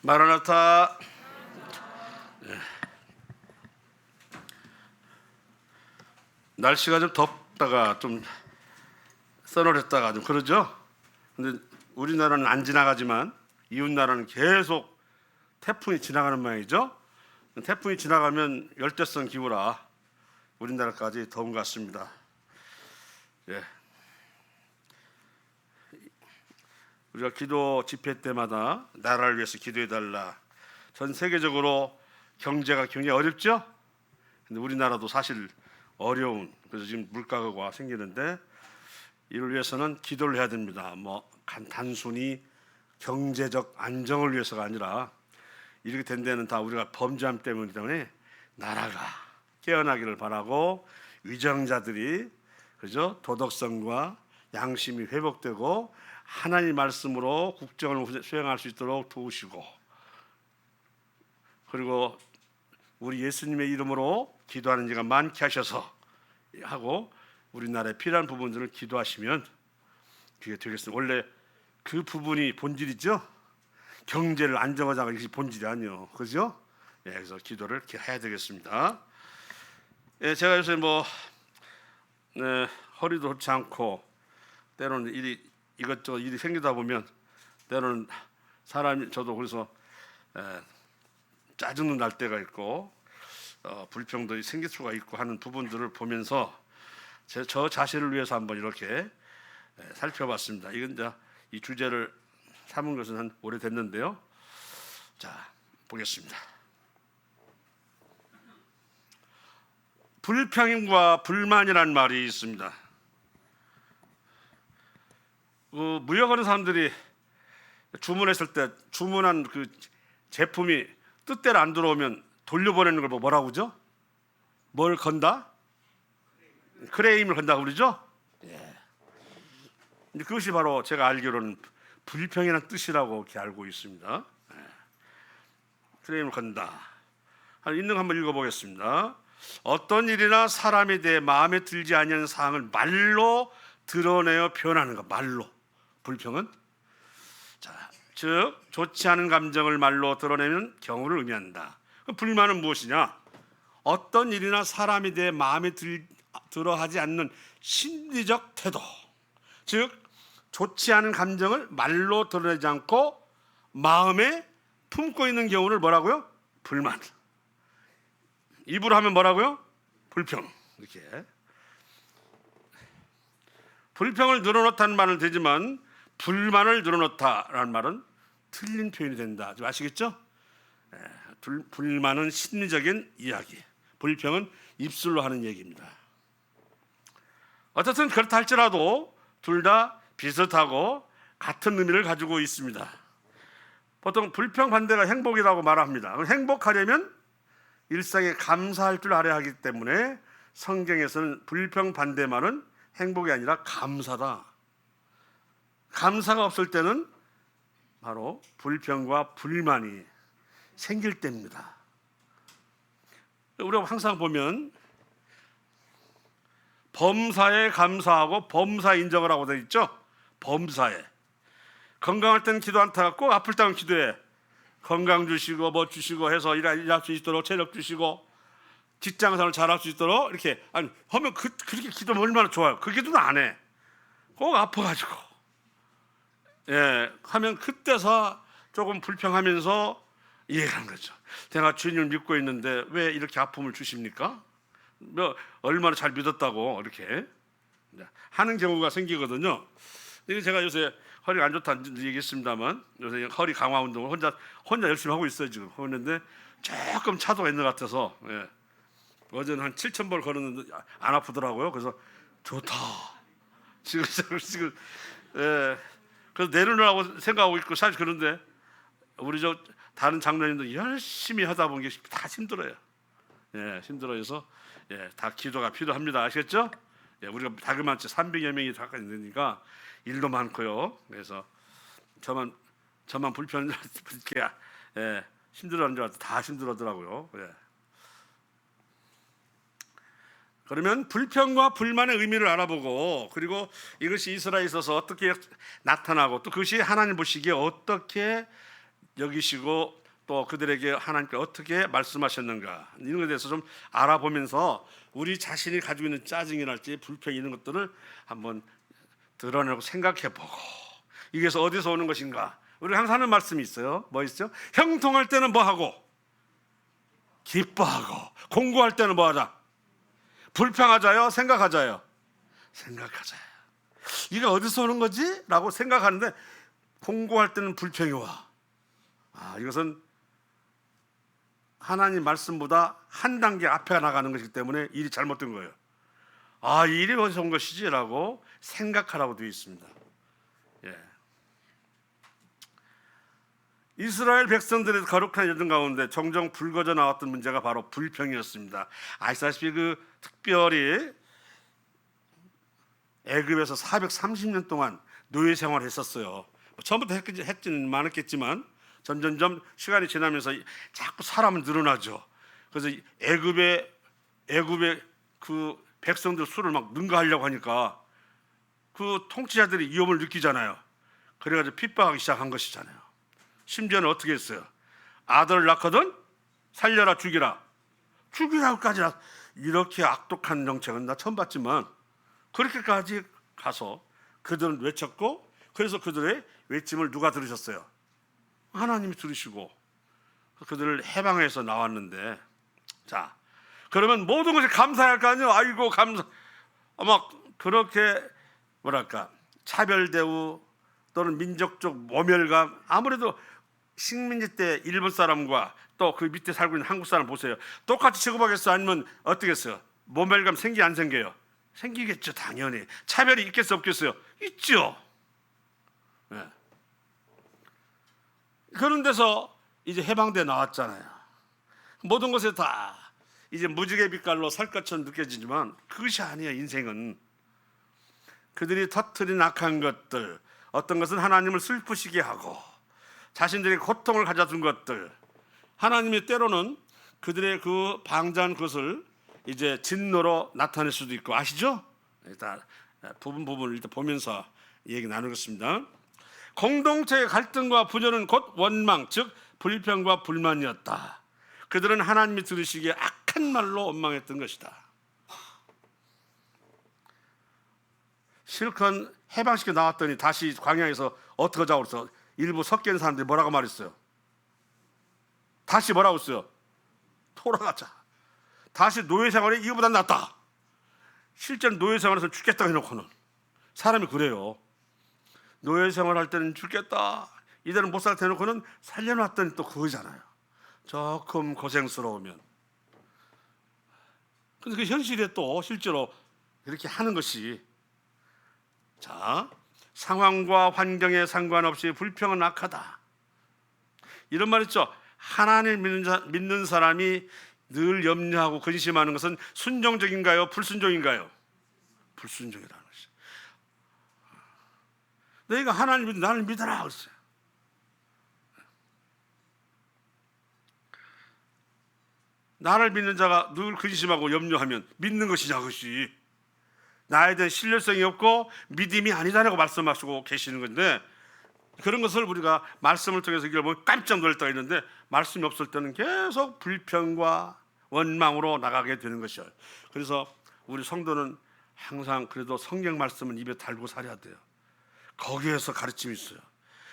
마라나타. 날씨가 좀 덥다가 좀 서늘했다가 좀 그러죠. 근데 우리나라는 안 지나가지만 이웃 나라는 계속 태풍이 지나가는 모양이죠. 태풍이 지나가면 열대성 기후라 우리나라까지 더운 것 같습니다. 예. 우리가 기도 집회 때마다 나라를 위해서 기도해달라. 전 세계적으로 경제가 굉장히 어렵죠. 근데 우리나라도 사실 어려운, 그래서 지금 물가가 생기는데 이를 위해서는 기도를 해야 됩니다. 단순히 경제적 안정을 위해서가 아니라 이렇게 된 데는 다 우리가 범죄함 때문이기 때문에 나라가 깨어나기를 바라고 위정자들이 그죠? 도덕성과 양심이 회복되고 하나님 말씀으로 국정을 수행할 수 있도록 도우시고, 그리고 우리 예수님의 이름으로 기도하는 자가 많게 하셔서 하고 우리나라에 필요한 부분들을 기도하시면 그게 되겠습니다. 원래 그 부분이 본질이죠. 경제를 안정화하는 것이 본질이 아니요, 그죠? 예, 그래서 기도를 이렇게 해야 되겠습니다. 예, 제가 요새 허리도 좋지 않고 때로는 이것저것 일이 생기다 보면 때로는 사람이 저도 그래서 짜증도 날 때가 있고 불평도 생길 수가 있고 하는 부분들을 보면서 저 자신을 위해서 한번 이렇게 살펴봤습니다. 이건 이제 이 주제를 삼은 것은 한 오래됐는데요. 자, 보겠습니다. 불평과 불만이라는 말이 있습니다. 무역하는 사람들이 주문했을 때 주문한 그 제품이 뜻대로 안 들어오면 돌려보내는 걸 뭐라고 그러죠? 뭘 건다? 크레임을 건다고 그러죠? 예. 그것이 바로 제가 알기로는 불평이라는 뜻이라고 이렇게 알고 있습니다. 예. 크레임을 건다. 있는 거 한번 읽어보겠습니다. 어떤 일이나 사람에 대해 마음에 들지 아니하는 사항을 말로 드러내어 표현하는 것. 말로. 불평은 즉 좋지 않은 감정을 말로 드러내는 경우를 의미한다. 불만은 무엇이냐? 어떤 일이나 사람에 대해 마음에 들어하지 않는 심리적 태도, 즉 좋지 않은 감정을 말로 드러내지 않고 마음에 품고 있는 경우를 뭐라고요? 불만. 입으로 하면 뭐라고요? 불평. 이렇게 불평을 늘어놓다는 말은 되지만 불만을 늘어놓다라는 말은 틀린 표현이 된다. 좀 아시겠죠? 불만은 심리적인 이야기, 불평은 입술로 하는 얘기입니다. 어쨌든 그렇다 할지라도 둘 다 비슷하고 같은 의미를 가지고 있습니다. 보통 불평 반대가 행복이라고 말합니다. 행복하려면 일상에 감사할 줄 알아야 하기 때문에 성경에서는 불평 반대말은 행복이 아니라 감사다. 감사가 없을 때는 바로 불평과 불만이 생길 때입니다. 우리가 항상 보면 범사에 감사하고 범사 인정을 하고 되어 있죠. 범사에 건강할 때는 기도 안 타갖고 아플 때는 기도해. 건강 주시고 뭐 주시고 해서 일할 수 있도록 체력 주시고 직장생활 잘할 수 있도록 이렇게 하면 그렇게 기도하면 얼마나 좋아요. 그 기도는 안 해. 꼭 아파가지고 하면 그때서 조금 불평하면서 이해하는 거죠. 내가 주님을 믿고 있는데 왜 이렇게 아픔을 주십니까? 얼마나 잘 믿었다고 이렇게 하는 경우가 생기거든요. 이게 제가 요새 허리가 안 좋다는 얘기했습니다만 요새 허리 강화 운동을 혼자 열심히 하고 있어요. 지금 했는데 조금 차도가 있는 것 같아서 어제는 한 7,000볼 걸었는데 안 아프더라고요. 그래서 좋다. 지금 그래서 내려놓으라고 생각하고 있고, 사실 그런데 우리 다른 장로님들 열심히 하다 보면 다 힘들어요. 힘들어서 다 기도가 필요합니다. 아시겠죠? 우리가 다그만치 300여 명이 가까이 되니까 일도 많고요. 그래서 저만 불편 이렇게 힘들어하는 줄 알았더니 다 힘들어하더라고요. 그러면 불평과 불만의 의미를 알아보고, 그리고 이것이 이스라엘에 있어서 어떻게 나타나고 또 그것이 하나님 보시기에 어떻게 여기시고 또 그들에게 하나님께 어떻게 말씀하셨는가 이런 것에 대해서 좀 알아보면서 우리 자신이 가지고 있는 짜증이랄지 불평 이런 것들을 한번 드러내고 생각해보고 이게 어디서 오는 것인가. 우리가 항상 하는 말씀이 있어요. 뭐 있죠? 형통할 때는 뭐하고? 기뻐하고. 공고할 때는 뭐하자? 불평하자요? 생각하자요? 생각하자요. 이게 어디서 오는 거지? 라고 생각하는데 공고할 때는 불평이 와. 이것은 하나님 말씀보다 한 단계 앞에 나가는 것이기 때문에 일이 잘못된 거예요. 이 일이 어디서 온 것이지? 라고 생각하라고 되어 있습니다. 예. 이스라엘 백성들의 거룩한 여정 가운데 종종 불거져 나왔던 문제가 바로 불평이었습니다. 아시다시피 특별히 애굽에서 430년 동안 노예 생활을 했었어요. 처음부터 했지는 많았겠지만 점점점 시간이 지나면서 자꾸 사람은 늘어나죠. 그래서 애굽의 그 백성들 수를 막 능가하려고 하니까 그 통치자들이 위험을 느끼잖아요. 그래가지고 핍박하기 시작한 것이잖아요. 심지어는 어떻게 했어요? 아들을 낳거든 살려라 죽이라고까지 이렇게 악독한 정책은 나 처음 봤지만 그렇게까지 가서 그들은 외쳤고 그래서 그들의 외침을 누가 들으셨어요? 하나님이 들으시고 그들을 해방해서 나왔는데 자 그러면 모든 것이 감사해야 할 거 아니에요? 아이고 감사 막 그렇게 뭐랄까 차별 대우 또는 민족적 모멸감 아무래도 식민지 때 일본 사람과 또 그 밑에 살고 있는 한국 사람 보세요. 똑같이 취급하겠어? 아니면 어떻겠어요? 모멸감 생기 안 생겨요? 생기겠죠. 당연히. 차별이 있겠어 없겠어요? 있죠. 네. 그런 데서 이제 해방돼 나왔잖아요. 모든 것에 다 이제 무지개 빛깔로 살 것처럼 느껴지지만 그것이 아니에요. 인생은 그들이 터뜨린 악한 것들, 어떤 것은 하나님을 슬프시게 하고 자신들의 고통을 가져준 것들, 하나님이 때로는 그들의 그 방자한 것을 이제 진노로 나타낼 수도 있고 아시죠? 일단 부분을 일단 보면서 얘기 나누겠습니다. 공동체의 갈등과 분열은 곧 원망, 즉 불평과 불만이었다. 그들은 하나님이 들으시기에 악한 말로 원망했던 것이다. 실컷 해방시켜 나왔더니 다시 광야에서 어떻게 하자고 그랬어? 일부 섞여 사람들이 뭐라고 말했어요? 다시 뭐라고 했어요? 돌아가자. 다시 노예 생활이 이거보다 낫다. 실제로 노예 생활에서 죽겠다 해놓고는 사람이 그래요. 노예 생활할 때는 죽겠다. 이대로 못 살게 해놓고는 살려놨더니 또 그거잖아요. 조금 고생스러우면. 근데 그 현실에 또 실제로 이렇게 하는 것이 자 상황과 환경에 상관없이 불평은 악하다. 이런 말 있죠. 하나님 믿는 사람이 늘 염려하고 근심하는 것은 순종적인가요? 불순종인가요? 불순종이라는 것이. 너희가 하나님 믿는 나를 믿어라 그랬어요. 나를 믿는 자가 늘 근심하고 염려하면 믿는 것이냐 그것이. 나에 대한 신뢰성이 없고 믿음이 아니다라고 말씀하시고 계시는 건데 그런 것을 우리가 말씀을 통해서 읽어보면 깜짝 놀랄 때가 있는데 말씀이 없을 때는 계속 불평과 원망으로 나가게 되는 것이에요. 그래서 우리 성도는 항상 그래도 성경 말씀은 입에 달고 살아야 돼요. 거기에서 가르침이 있어요.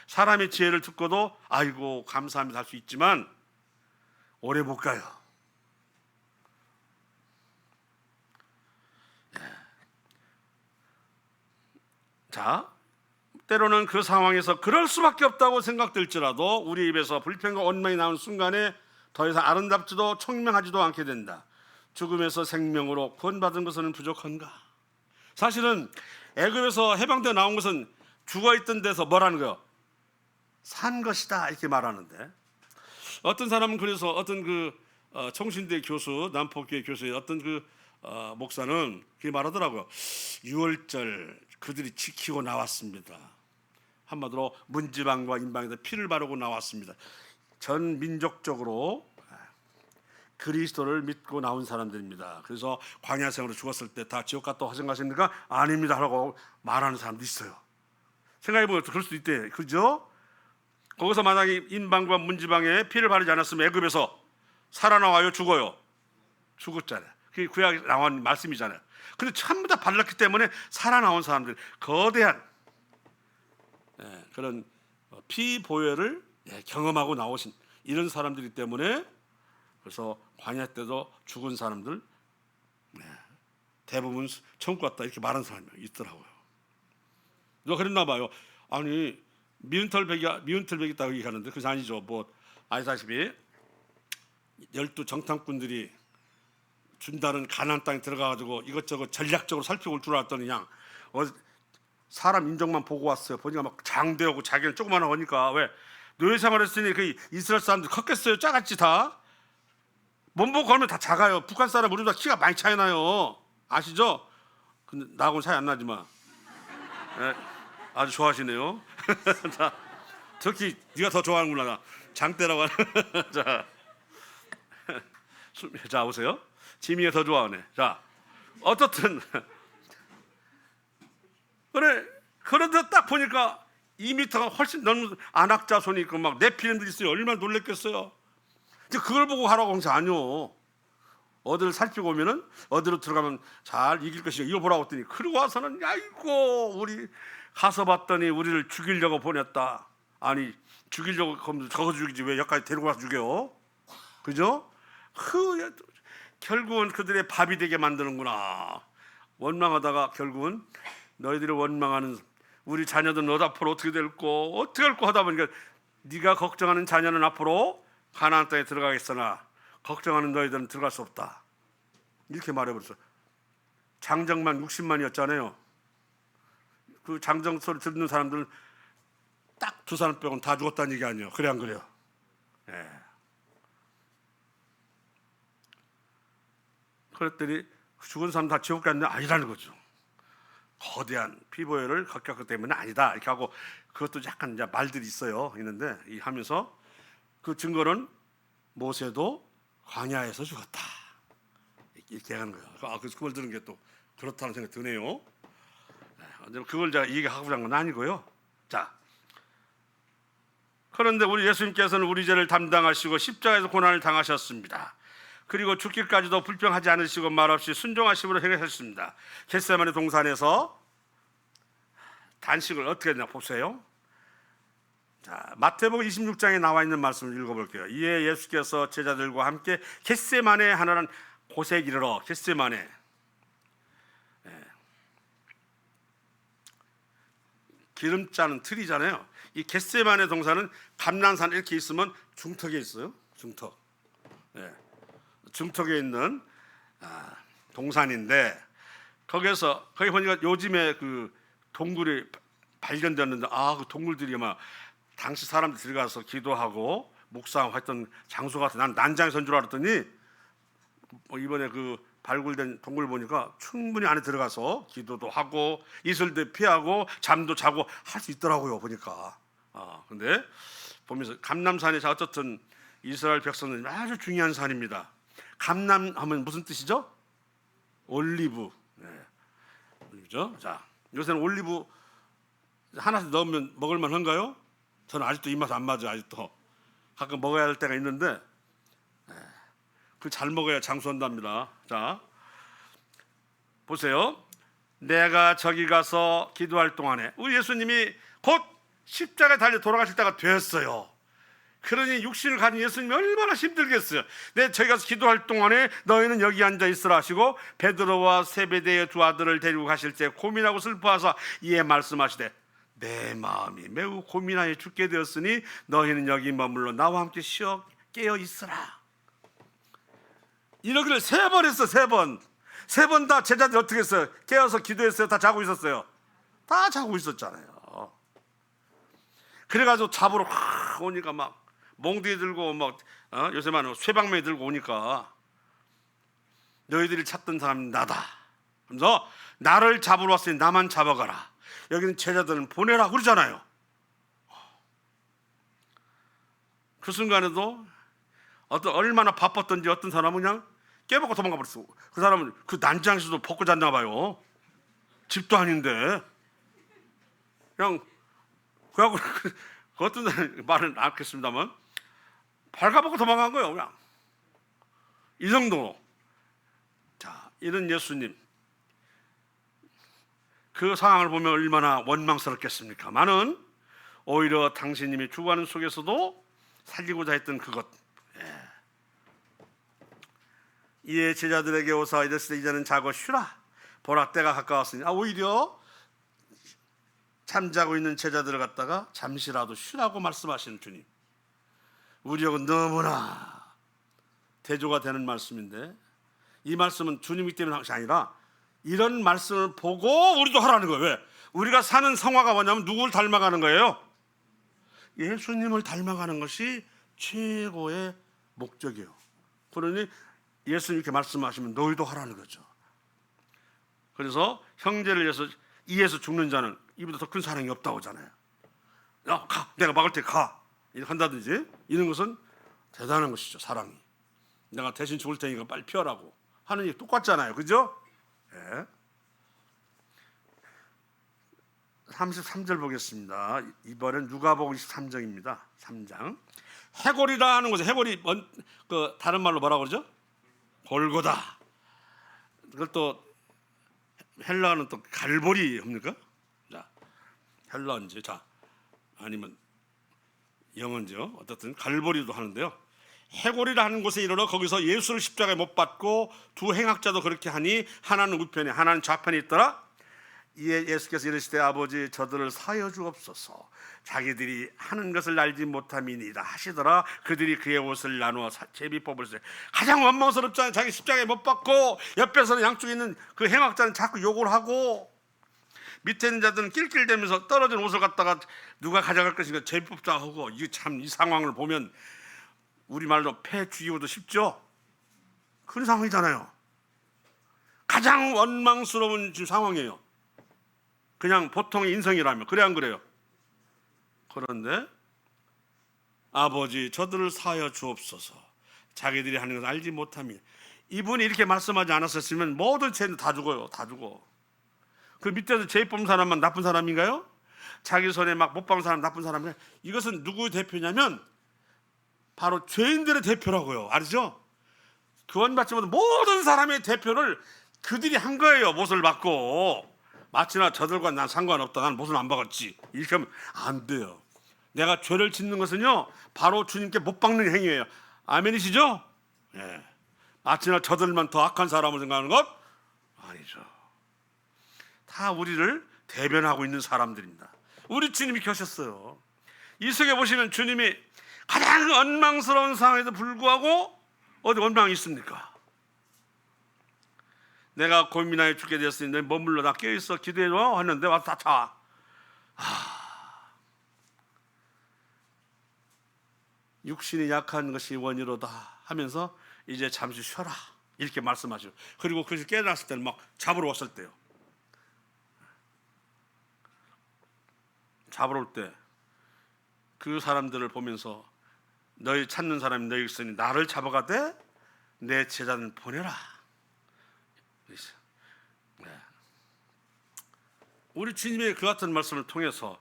사람의 지혜를 듣고도 아이고 감사합니다 할 수 있지만 오래 못 가요. 자, 때로는 그 상황에서 그럴 수밖에 없다고 생각될지라도 우리 입에서 불평과 원망이 나오는 순간에 더 이상 아름답지도 총명하지도 않게 된다. 죽음에서 생명으로 구원받은 것은 부족한가? 사실은 애굽에서 해방되어 나온 것은 죽어있던 데서 뭐라는 거예요? 산 것이다 이렇게 말하는데 어떤 사람은 그래서 어떤 청신대 교수 남포교회 교수의 어떤 목사는 그렇게 말하더라고요. 6월절 그들이 지키고 나왔습니다. 한마디로 문지방과 임방에서 피를 바르고 나왔습니다. 전 민족적으로 그리스도를 믿고 나온 사람들입니다. 그래서 광야 생활로 죽었을 때 다 지옥 갔다고 생각하십니까? 아닙니다 하고 말하는 사람도 있어요. 생각해보면 그럴 수도 있대. 그죠? 거기서 만약에 인방과 문지방에 피를 바르지 않았으면 애굽에서 살아나와요, 죽어요? 죽었잖아요. 그게 구약에 나온 말씀이잖아요. 근데 전부 다 발랐기 때문에 살아나온 사람들, 거대한 그런 피보혈을 경험하고 나오신 이런 사람들이기 때문에, 그래서 광야 때도 죽은 사람들 대부분 천국 갔다 이렇게 말하는 사람이 있더라고요. 너 그랬나 봐요. 아니 미운털백이 있다고 얘기하는데 그게 아니죠. 뭐 아시다시피 12 정탐꾼들이 준다는 가나안 땅에 들어가가지고 이것저것 전략적으로 살피고 올 줄 알았더니 그냥 사람 인정만 보고 왔어요. 보니까 막 장대하고 자기는 조그마한 거니까, 왜 노예 생활했으니 그 이스라엘 사람들 컸겠어요? 작았지 다. 몸보고 걸면 다 작아요. 북한 사람 우리보다 키가 많이 차이 나요. 아시죠? 근데 나하고는 차이 안 나지만 아주 좋아하시네요. 자, 특히 네가 더 좋아하는구나. 장대라고 하는. 자 보세요. 지미가 더 좋아하네. 자, 어떻든 그래, 그런데 딱 보니까 2m가 훨씬 넘는 안악자손이 있고 막 네피림들이 있어요. 얼마나 놀랬겠어요. 이제 그걸 보고 하라고 한 게 아니요. 어디를 살피고 오면은 어디로 들어가면 잘 이길 것이고 이거 보라고 했더니, 그러고 와서는 아이고 우리 가서 봤더니 우리를 죽이려고 보냈다. 아니 죽이려고 그러면 저거 죽이지 왜 여기까지 데리고 와서 죽여? 그죠? 결국은 그들의 밥이 되게 만드는구나. 원망하다가 결국은 너희들이 원망하는 우리 자녀들은 너도 앞으로 어떻게 될꼬 어떻게 할꼬 하다 보니까 네가 걱정하는 자녀는 앞으로 가나안 땅에 들어가겠으나 걱정하는 너희들은 들어갈 수 없다. 이렇게 말해버렸어. 장정만 60만이었잖아요. 그 장정 소리 듣는 사람들은 딱 2사람 빼고는 다 죽었다는 얘기 아니에요. 그래 안 그래요? 예. 그랬더니 죽은 사람 다 지옥 갔는데 아니라는 거죠. 거대한 피보혈을 겪었기 때문에 아니다 이렇게 하고, 그것도 약간 이제 말들이 있어요. 있는데 이 하면서 그 증거는 모세도 광야에서 죽었다 이렇게 하는 거예요. 그래서 그걸 들은 게 또 그렇다는 생각이 드네요. 그걸 제가 얘기하고자 한 건 아니고요. 자, 그런데 우리 예수님께서는 우리 죄를 담당하시고 십자가에서 고난을 당하셨습니다. 그리고 죽기까지도 불평하지 않으시고 말없이 순종하심으로 행하셨습니다. 겟세마네 동산에서 단식을 어떻게 했냐 보세요. 자, 마태복음 26장에 나와 있는 말씀을 읽어볼게요. 이에 예수께서 제자들과 함께 겟세마네 하나는 곳에 이르러, 겟세마네 기름 짜는 틀이잖아요. 이 겟세마네 동산은 감람산 이렇게 있으면 중턱에 있어요. 중턱. 중턱에 있는 동산인데, 거기 보니까 요즘에 그 동굴이 발견되었는데, 그 동굴들이 막 당시 사람들 들어가서 기도하고 묵상했던 장소 같아. 난 난장에서 온 줄 알았더니 이번에 그 발굴된 동굴 보니까 충분히 안에 들어가서 기도도 하고 이슬도 피하고 잠도 자고 할 수 있더라고요. 보니까. 근데 보면서 감람산에서 어쨌든 이스라엘 백성들이 아주 중요한 산입니다. 감람하면 무슨 뜻이죠? 올리브. 올리브죠. 자, 요새는 올리브 하나씩 넣으면 먹을만 한가요? 저는 아직도 입맛 안 맞아. 아직도 가끔 먹어야 할 때가 있는데 그 잘 먹어야 장수한답니다. 자, 보세요. 내가 저기 가서 기도할 동안에 우리 예수님이 곧 십자가에 달려 돌아가실 때가 되었어요. 그러니 육신을 가진 예수님이 얼마나 힘들겠어요. 저기 가서 기도할 동안에 너희는 여기 앉아 있으라 하시고 베드로와 세베대의 2 아들을 데리고 가실 때 고민하고 슬퍼하사 이에 말씀하시되 내 마음이 매우 고민하여 죽게 되었으니 너희는 여기 머물러 나와 함께 쉬어 깨어 있으라. 이러기를 3번 했어. 3번. 3번 다 제자들이 어떻게 했어요? 깨어서 기도했어요? 다 자고 있었어요? 다 자고 있었잖아요. 그래가지고 잡으러 오니까 막 몽둥이 들고 막 요새 말하는 쇠방망이 들고 오니까 너희들이 찾던 사람이 나다. 그래서 나를 잡으러 왔으니 나만 잡아가라. 여기는 제자들은 보내라 그러잖아요. 그 순간에도 얼마나 바빴던지 어떤 사람은 그냥 깨먹고 도망가 버렸어. 그 사람은 그 난장에서도 벗고 잤나 봐요. 집도 아닌데 그냥 그래갖고 어떤 말은 않겠습니다만 발가벗고 도망간 거예요. 그냥 이 정도로. 자, 이런 예수님, 그 상황을 보면 얼마나 원망스럽겠습니까? 많은 오히려 당신님이 죽어가는 속에서도 살리고자 했던 그것. 이에 제자들에게 오사 이르시되 이제는 자고 쉬라. 보라 때가 가까웠으니. 오히려 잠자고 있는 제자들을 갖다가 잠시라도 쉬라고 말씀하시는 주님. 우리하고는 너무나 대조가 되는 말씀인데, 이 말씀은 주님이기 때문에 한 것이 아니라 이런 말씀을 보고 우리도 하라는 거예요. 왜? 우리가 사는 성화가 뭐냐면 누구를 닮아가는 거예요? 예수님을 닮아가는 것이 최고의 목적이에요. 그러니 예수님 이렇게 말씀하시면 너희도 하라는 거죠. 그래서 형제를 위해서 이에서 죽는 자는 이보다 더 큰 사랑이 없다고 하잖아요. 야, 가, 내가 막을 때 가, 이렇게 한다든지, 이런 것은 대단한 것이죠. 사랑이. 내가 대신 죽을 테니까 빨리 피하라고 하는 게 똑같잖아요. 그죠? 예. 33절 보겠습니다. 이번엔 누가복음 23장입니다. 3장. 해골이라는 거죠. 해골이 다른 말로 뭐라고 그러죠? 골고다. 그걸 또 헬라어는 또 갈보리 합니까? 자, 헬라어인지, 자, 아니면 영어인지요. 어떻든 갈보리도 하는데요. 해골이라는 곳에 이르러 거기서 예수를 십자가에 못 박고 두 행악자도 그렇게 하니 하나는 우편에 하나는 좌편에 있더라. 이에 예수께서 이르시되 아버지 저들을 사여 주옵소서. 자기들이 하는 것을 알지 못함이니이다 하시더라. 그들이 그의 옷을 나누어 제비 뽑으시되, 가장 원망스럽잖아요. 자기 십자가에 못 박고 옆에서는 양쪽에 있는 그 행악자는 자꾸 욕을 하고 밑에 있는 자들은 낄낄대면서 떨어진 옷을 갖다가 누가 가져갈 것인가 제비 뽑자 하고. 이게 참, 이 상황을 보면 우리말로 패 죽이고도 쉽죠. 그런 상황이잖아요. 가장 원망스러운 지금 상황이에요. 그냥 보통의 인성이라면. 그래 안 그래요? 그런데 아버지 저들을 사하여 주옵소서. 자기들이 하는 것을 알지 못함이. 이분이 이렇게 말씀하지 않았었으면 모든 죄는 다 죽어요. 다 죽어. 그 밑에서 죄 뽑은 사람만 나쁜 사람인가요? 자기 손에 막 못 박은 사람 나쁜 사람인가요? 이것은 누구의 대표냐면 바로 죄인들의 대표라고요. 알죠? 구원받지 못한 모든 사람의 대표를 그들이 한 거예요. 못을 받고. 마치나 저들과 난 상관없다. 난 못을 안 박았지. 이렇게 하면 안 돼요. 내가 죄를 짓는 것은요, 바로 주님께 못 박는 행위예요. 아멘이시죠? 예. 마치나 저들만 더 악한 사람을 생각하는 것? 아니죠. 다 우리를 대변하고 있는 사람들입니다. 우리 주님이 계셨어요. 이 속에 보시면 주님이 가장 원망스러운 상황에도 불구하고 어디 원망이 있습니까? 내가 고민하여 죽게 되었으니 너 머물러 나 깨어있어 기도해줘 하는데 와서 다 자. 육신이 약한 것이 원이로다 하면서 이제 잠시 쉬어라 이렇게 말씀하죠. 그리고 그래서 깨어났을 때는 막 잡으러 왔을 때요. 잡으러 올 때 그 사람들을 보면서 너희 찾는 사람이 너희 있으니 나를 잡아가되 내 제자는 보내라. 네. 우리 주님의 그 같은 말씀을 통해서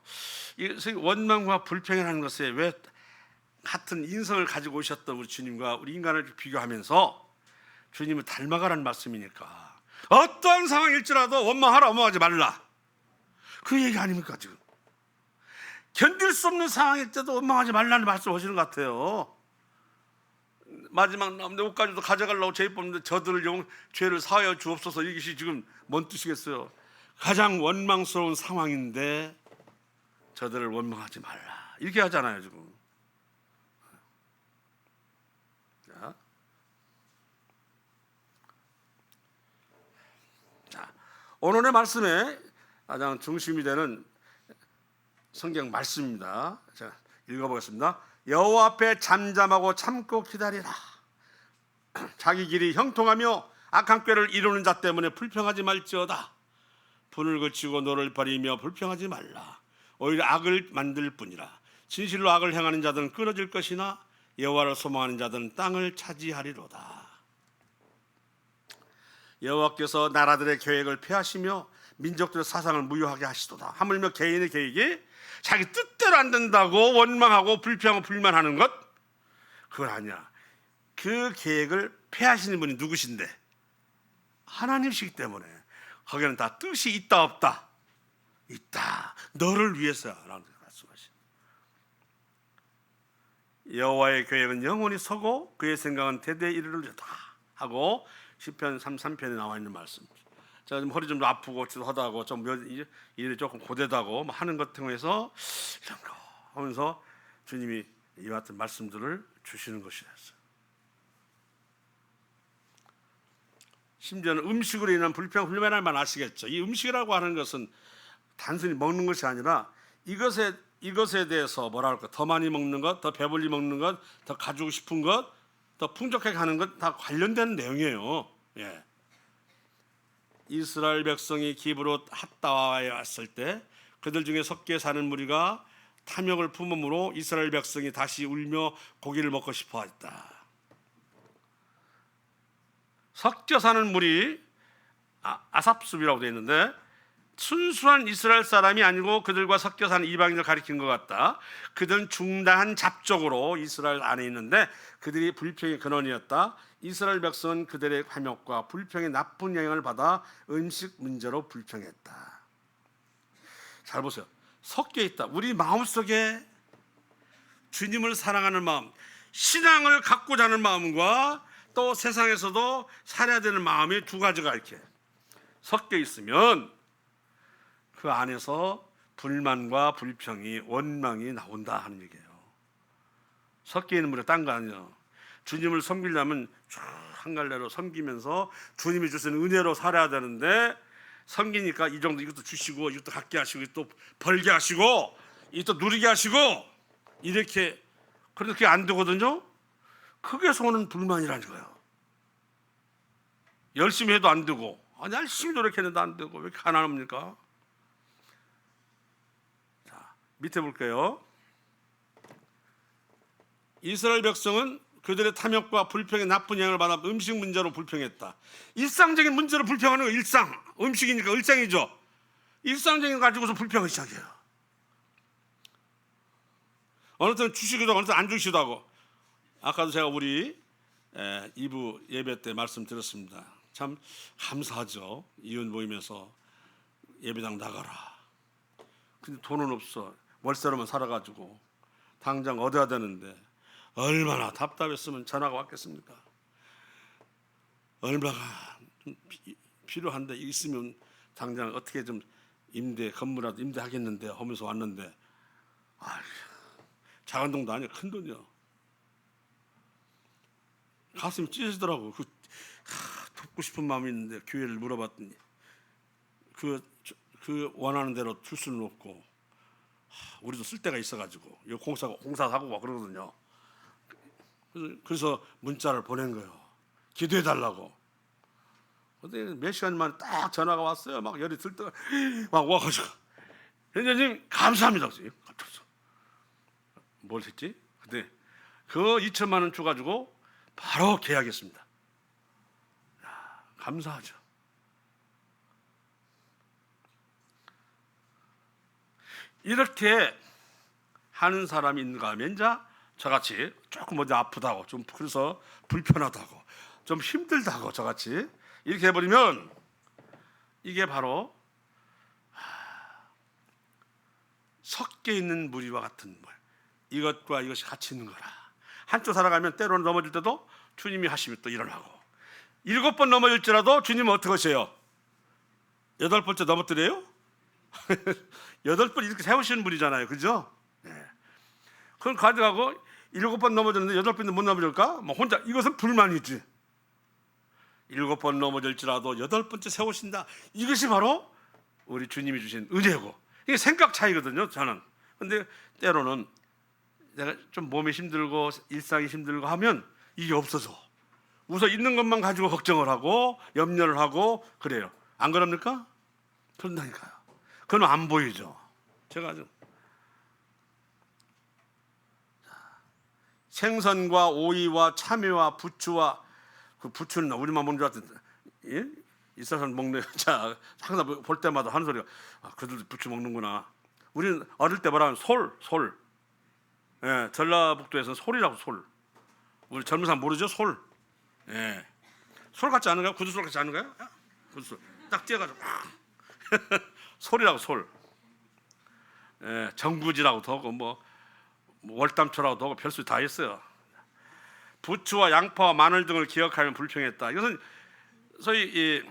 원망과 불평이라는 것에 왜 같은 인성을 가지고 오셨던 우리 주님과 우리 인간을 비교하면서 주님을 닮아가라는 말씀이니까 어떠한 상황일지라도 원망하라, 원망하지 말라. 그 얘기 아닙니까? 지금 견딜 수 없는 상황일 때도 원망하지 말라는 말씀을 하시는 것 같아요. 마지막 남는 옷까지도 가져가려고 죄 뽑는데 저들을 죄를 사하여 주옵소서. 이것이 지금 뭔 뜻이겠어요? 가장 원망스러운 상황인데 저들을 원망하지 말라 이렇게 하잖아요 지금. 자, 오늘의 말씀에 가장 중심이 되는 성경 말씀입니다. 자, 읽어보겠습니다. 여호와 앞에 잠잠하고 참고 기다리라. 자기 길이 형통하며 악한 꾀를 이루는 자 때문에 불평하지 말지어다. 분을 그치고 너를 버리며 불평하지 말라. 오히려 악을 만들 뿐이라. 진실로 악을 행하는 자들은 끊어질 것이나 여호와를 소망하는 자들은 땅을 차지하리로다. 여호와께서 나라들의 계획을 폐하시며 민족들의 사상을 무효하게 하시도다. 하물며 개인의 계획이 자기 뜻대로 뜻대로 안 된다고 원망하고 불평하고 불만하는 것, 그건 아니야. 그 계획을 폐하시는 분이 누구신데? 하나님이시기 때문에 거기는 다 뜻이 있다 없다? 있다. 너를 위해서야 라는 말씀하시죠. 여호와의 계획은 영원히 서고 그의 생각은 대대에 이르리로다 하고 시편 33편에 나와 있는 말씀. 제가 좀 허리 좀 아프고 하다고 좀 일이 조금 고되다고 하는 것 등에서 이런 거 하면서 주님이 이와 같은 말씀들을 주시는 것이었어요. 심지어는 음식으로 인한 불평, 불만할 만 아시겠죠. 이 음식이라고 하는 것은 단순히 먹는 것이 아니라 이것에 대해서 뭐라 할까, 더 많이 먹는 것, 더 배불리 먹는 것, 더 가지고 싶은 것, 더 풍족하게 하는 것 다 관련된 내용이에요. 예. 이스라엘 백성이 기브롯 핫다와에 왔을 때 그들 중에 섞여 사는 무리가 탐욕을 품음으로 이스라엘 백성이 다시 울며 고기를 먹고 싶어 했다. 섞여 사는 무리, 아삽숲이라고 되어 있는데 순수한 이스라엘 사람이 아니고 그들과 섞여 사는 이방인을 가리킨 것 같다. 그들은 중다한 잡족으로 이스라엘 안에 있는데 그들이 불평의 근원이었다. 이스라엘 백성은 그들의 탐욕과 불평의 나쁜 영향을 받아 음식 문제로 불평했다. 잘 보세요. 섞여 있다. 우리 마음속에 주님을 사랑하는 마음, 신앙을 갖고자 하는 마음과 또 세상에서도 살아야 되는 마음이 두 가지가 이렇게 섞여 있으면 그 안에서 불만과 불평이, 원망이 나온다 하는 얘기예요. 섞여 있는 물에 딴 거 아니에요. 주님을 섬기려면 쭉 한갈래로 섬기면서 주님이 주시는 은혜로 살아야 되는데 섬기니까 이 정도 이것도 주시고 이것도 갖게 하시고 또 벌게 하시고 이것도 누리게 하시고 이렇게, 그런데 그게 안 되거든요. 그게서 오는 불만이라는 거예요. 열심히 해도 안 되고, 열심히 노력했는데 안 되고, 왜 이렇게 가난합니까? 자, 밑에 볼게요. 이스라엘 백성은 그들의 탐욕과 불평의 나쁜 영향을 받아 음식 문제로 불평했다. 일상적인 문제로 불평하는 거, 일상, 음식이니까 일상이죠. 일상적인 거 가지고서 불평을 시작해요. 어느 때는 주시기도 하고 어느 때는 안 주시기도 하고. 아까도 제가 우리 2부 예배 때 말씀드렸습니다. 참 감사하죠. 이웃 모임에서 예배당 나가라. 근데 돈은 없어. 월세로만 살아가지고 당장 얻어야 되는데 얼마나 답답했으면 전화가 왔겠습니까? 얼마가 필요한데 있으면 당장 어떻게 좀 건물이라도 임대하겠는데 하면서 왔는데, 작은 돈도 아니야, 큰 돈이요. 가슴이 찢어지더라고. 돕고 싶은 마음이 있는데 교회를 물어봤더니 그 원하는 대로 줄 수는 없고, 우리도 쓸 데가 있어가지고 이 공사하고 막 그러거든요. 그래서 문자를 보낸 거예요. 기도해달라고. 근데 몇 시간 만에 딱 전화가 왔어요. 막 열이 들 때가 막 와가지고, 현재님 감사합니다. 뭘 했지? 근데 그 2천만 원 줘가지고 바로 계약했습니다. 감사하죠. 이렇게 하는 사람이 있는가 하면 이제 저같이 조금 어디 아프다고, 좀 그래서 불편하다고, 좀 힘들다고 저같이 이렇게 해버리면 이게 바로 섞여 있는 무리와 같은 물, 이것과 이것이 같이 있는 거라. 한쪽 살아가면 때로는 넘어질 때도 주님이 하시면 또 일어나고, 7번 넘어질지라도 주님은 어떻게 하세요? 8번째 넘어뜨려요? 8번 이렇게 세우시는 분이잖아요. 그죠? 네. 그건 가져가고 7번 넘어졌는데 8번도 못 넘어질까? 뭐 혼자, 이것은 불만이지. 7번 넘어질지라도 8번째 세우신다. 이것이 바로 우리 주님이 주신 은혜고, 이게 생각 차이거든요, 저는. 근데 때로는 내가 좀 몸이 힘들고 일상이 힘들고 하면 이게 없어져. 우선 있는 것만 가지고 걱정을 하고 염려를 하고 그래요. 안 그럽니까? 그런다니까요. 그건 안 보이죠. 제가 좀 생선과 오이와 참외와 부추와, 그 부추는 우리만 먹는 줄 알았더니, 이스라엘 사람 먹네. 자, 항상 볼 때마다 하는 소리가, 그들도 부추 먹는구나. 우리는 어릴 때 뭐라 하면 솔. 예, 전라북도에서는 솔이라고 솔. 우리 젊은 사람 모르죠? 솔. 예. 솔 같지 않은가요? 구두솔 같지 않은가요? 구두솔. 딱 띄어가지고 솔이라고 솔. 예, 정구지라고도 하고 뭐 월담초라고도 하고 별수 다 있어요. 부추와 양파와 마늘 등을 기억하면 불평했다. 이것은 소위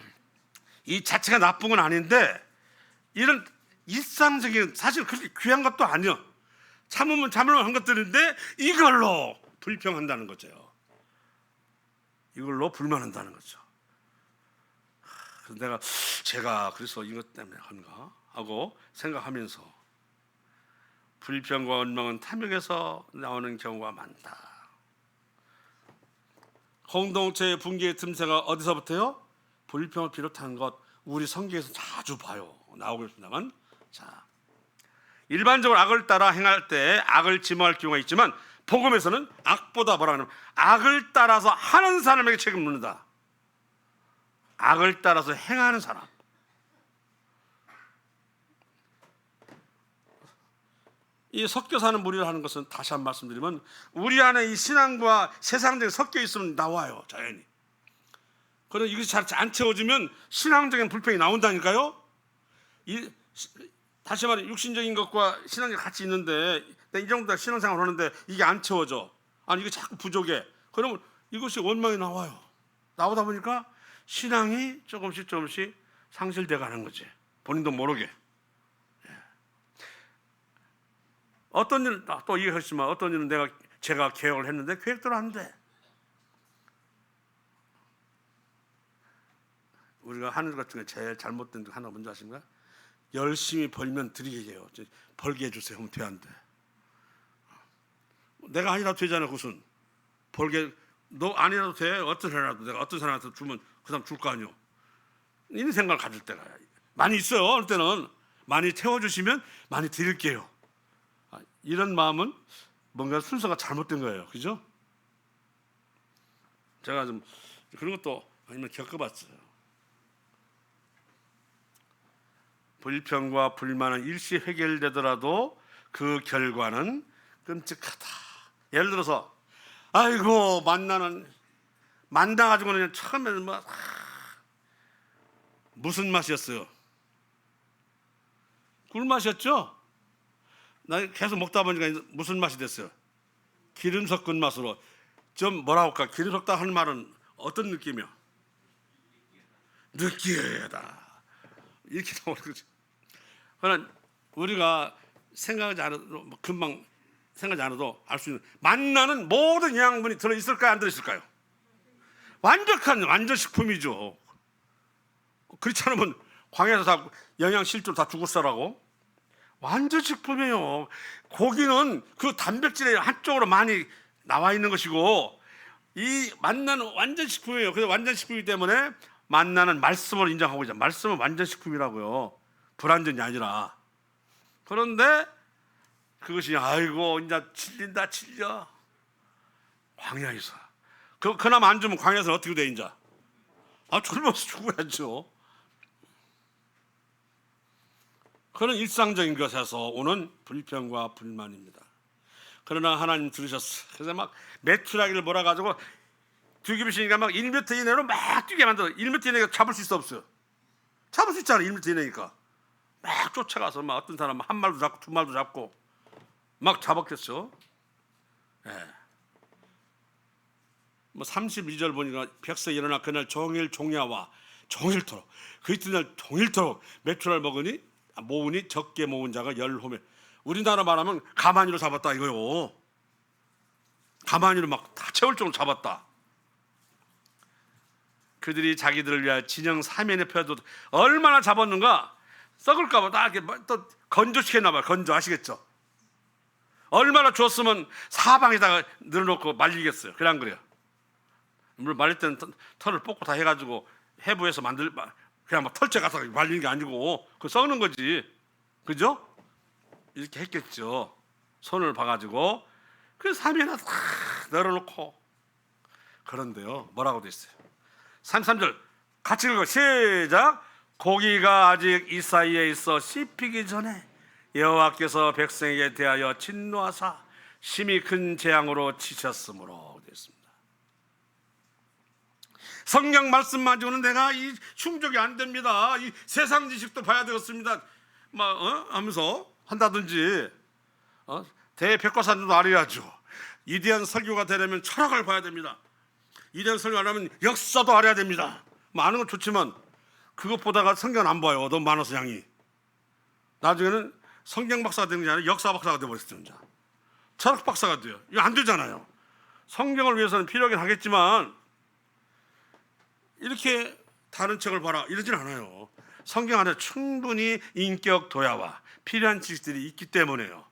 이 자체가 나쁜 건 아닌데 이런 일상적인 사실 그렇게 귀한 것도 아니요. 참으면 참을만 한 것들인데 이걸로 불평한다는 거죠. 이걸로 불만한다는 거죠. 그래서 제가 그래서 이것 때문에 한가 하고 생각하면서 불평과 원망은 탐욕에서 나오는 경우가 많다. 공동체의 붕괴의 틈새가 어디서부터요? 불평을 비롯한 것 우리 성경에서 자주 봐요. 나오고 있습니다만, 자, 일반적으로 악을 따라 행할 때 악을 지목할 경우가 있지만 복음에서는 악보다 뭐라 하냐면 악을 따라서 하는 사람에게 책임을 묻는다. 악을 따라서 행하는 사람. 이 섞여 사는 무리를 하는 것은 다시 한 번 말씀드리면 우리 안에 이 신앙과 세상적인 섞여 있으면 나와요. 자연히. 그런데 이것이 잘 안 채워지면 신앙적인 불평이 나온다니까요. 다시 말해 육신적인 것과 신앙이 같이 있는데 이 정도 신앙생활을 하는데 이게 안 채워져. 아니 이게 자꾸 부족해. 그러면 이것이 원망이 나와요. 나오다 보니까 신앙이 조금씩 상실돼 가는 거지. 본인도 모르게. 어떤 일, 또 이해하시지만 어떤 일은 제가 계획을 했는데 계획대로 안 돼. 우리가 하는 것 중에 제일 잘못된 게 하나 뭔지 아십니까? 열심히 벌면 드리게 해요. 벌게 해주세요. 하면 돼, 안 돼? 내가 아니라도 되잖아. 그것은 벌게, 너 아니라도 돼. 어떤 사람이라도 내가 어떤 사람한테 주면 그 사람 줄 거 아니오. 이런 생각을 가질 때가 많이 있어요. 어느 때는 많이 채워주시면 많이 드릴게요. 이런 마음은 뭔가 순서가 잘못된 거예요. 그죠? 제가 좀 그런 것도 아니면 겪어봤어요. 불평과 불만은 일시 해결되더라도 그 결과는 끔찍하다. 예를 들어서 아이고 만나가지고는 그냥 처음에는 무슨 맛이었어요? 꿀맛이었죠? 나 계속 먹다 보니까 무슨 맛이 됐어요? 기름 섞은 맛으로. 좀 뭐라 할까? 기름 섞다 하는 말은 어떤 느낌이야? 느끼하다. 이렇게 나오는 거죠. 그러나 우리가 생각하지 않아도 금방 생각하지 않아도 알 수 있는 만나는 모든 영양분이 들어있을까요? 안 들어있을까요? 완전 식품이죠. 그렇지 않으면 광야에서 다 영양실조 다 죽었어라고. 완전 식품이에요. 고기는 그 단백질의 한쪽으로 많이 나와 있는 것이고 이 만나는 완전 식품이에요. 그래서 완전 식품이기 때문에 만나는 말씀으로 인정하고 있잖아요. 말씀은 완전 식품이라고요. 불완전이 아니라. 그런데 그것이 아이고 이제 질려. 광야에서. 그나마 안 주면 광야에서 어떻게 돼 이제? 굶어서 죽어야죠. 그런 일상적인 것에서 오는 불평과 불만입니다. 그러나 하나님 들으셨어. 그래서 막 메추라기를 몰아가지고 뒤집으시니까 막 1m 이내로 막 뛰게 만들어. 1m 이내가 잡을 수 있어 없어요? 잡을 수 있잖아. 1m 이내니까 막 쫓아가서 막 어떤 사람 한 말도 잡고 두 말도 잡고 막 잡았겠죠. 예. 뭐 32절 보니까 백성 일어나 그날 종일 종야와 종일토록 그 이튿날 종일토록 메추라를 모으니 적게 모은 자가 열호매. 우리나라 말하면 가마니로 잡았다 이거요. 가마니로 막 다 채울 정도로 잡았다. 그들이 자기들을 위하여 진영 사면에 펴도 얼마나 잡았는가. 썩을까봐 다 이렇게 또 건조시켰나 봐요. 건조 아시겠죠? 얼마나 줬으면 사방에다가 늘어놓고 말리겠어요. 그래 안 그래요? 물론 말릴 때는 털을 뽑고 다 해가지고 해부해서 그냥 막 털째 가서 말리는 게 아니고 그 썩는 거지. 그죠? 이렇게 했겠죠. 손을 봐가지고 그 사면에 다 널어놓고. 그런데요 뭐라고 돼 있어요? 33절 같이 읽어 시작. 고기가 아직 이 사이에 있어 씹히기 전에 여호와께서 백성에게 대하여 진노하사 심히 큰 재앙으로 치셨으므로 됐습니다. 성경 말씀만 주는 내가 이 충족이 안 됩니다. 이 세상 지식도 봐야 되겠습니다. 하면서 한다든지 대백과사전도 알아야죠. 위대한 설교가 되려면 철학을 봐야 됩니다. 위대한 설교 하려면 역사도 알아야 됩니다. 아는 건 좋지만 그것보다가 성경 안 봐요. 너무 많아서 양이. 나중에는 성경 박사가 되는 게 아니라 역사 박사가 되어버렸어요. 철학 박사가 돼요. 이거 안 되잖아요. 성경을 위해서는 필요하긴 하겠지만 이렇게 다른 책을 봐라 이러진 않아요. 성경 안에 충분히 인격 도야와 필요한 지식들이 있기 때문에요.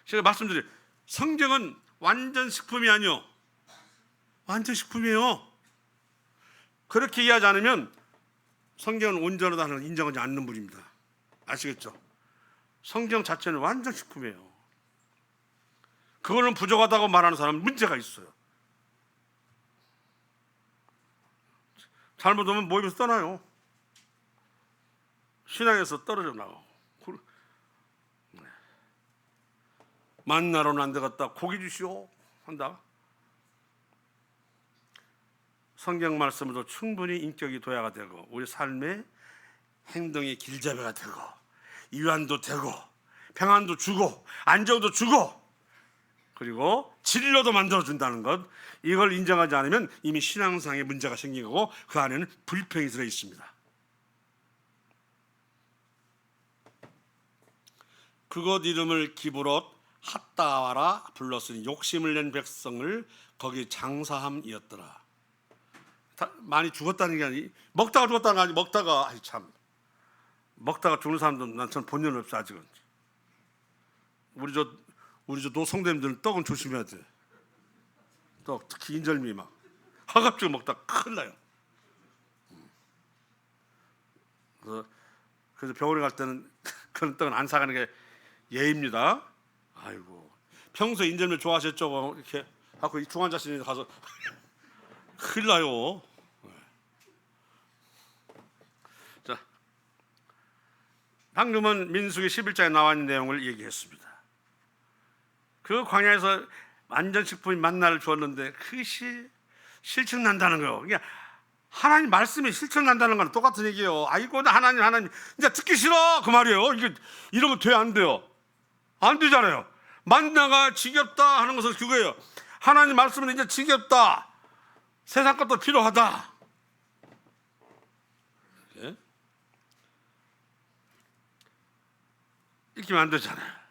제가 말씀드려요. 성경은 완전 식품이 아니요, 완전 식품이에요. 그렇게 이해하지 않으면 성경은 온전하다는 걸 인정하지 않는 분입니다. 아시겠죠? 성경 자체는 완전 식품이에요. 그거는 부족하다고 말하는 사람은 문제가 있어요. 잘못하면 모임에서 떠나요. 신앙에서 떨어져 나가고. 만나러는 안 되겠다. 고기 주시오 한다. 성경 말씀으로 충분히 인격이 도야가 되고 우리 삶의 행동의 길잡이가 되고 위안도 되고 평안도 주고 안정도 주고 그리고 진로도 만들어준다는 것, 이걸 인정하지 않으면 이미 신앙상의 문제가 생기고 그 안에는 불평이 들어 있습니다. 그곳 이름을 기브롯 핫다와라 불렀으니 욕심을 낸 백성을 거기 장사함이었더라. 많이 죽었다는 게 아니, 먹다가 죽었다는 게 아니, 먹다가 먹다가 죽는 사람도 난 전 본 일 없어 아직은. 우리 저 노성대님들은 떡은 조심해야 돼. 떡 특히 인절미 막 허겁지겁 먹다 큰일 나요. 그래서 병원에 갈 때는 그런 떡은 안 사가는 게 예입니다. 아이고, 평소에 인절미 좋아하셨죠? 이렇게 하고 이 중환자실에 가서 큰일 나요. 자, 방금은 민수기 11장에 나와 있는 내용을 얘기했습니다. 그 광야에서 완전 식품이 만나를 주었는데 그것이 실천난다는 거예요. 그러니까 하나님 말씀이 실천난다는 건 똑같은 얘기예요. 아이고 나 하나님 이제 듣기 싫어 그 말이에요. 이게 이러면 돼 안 돼요? 안 되잖아요. 만나가 지겹다 하는 것은 그거예요. 하나님 말씀은 이제 지겹다. 세상 것도 필요하다. 예? 이렇게 하면 안 되잖아요.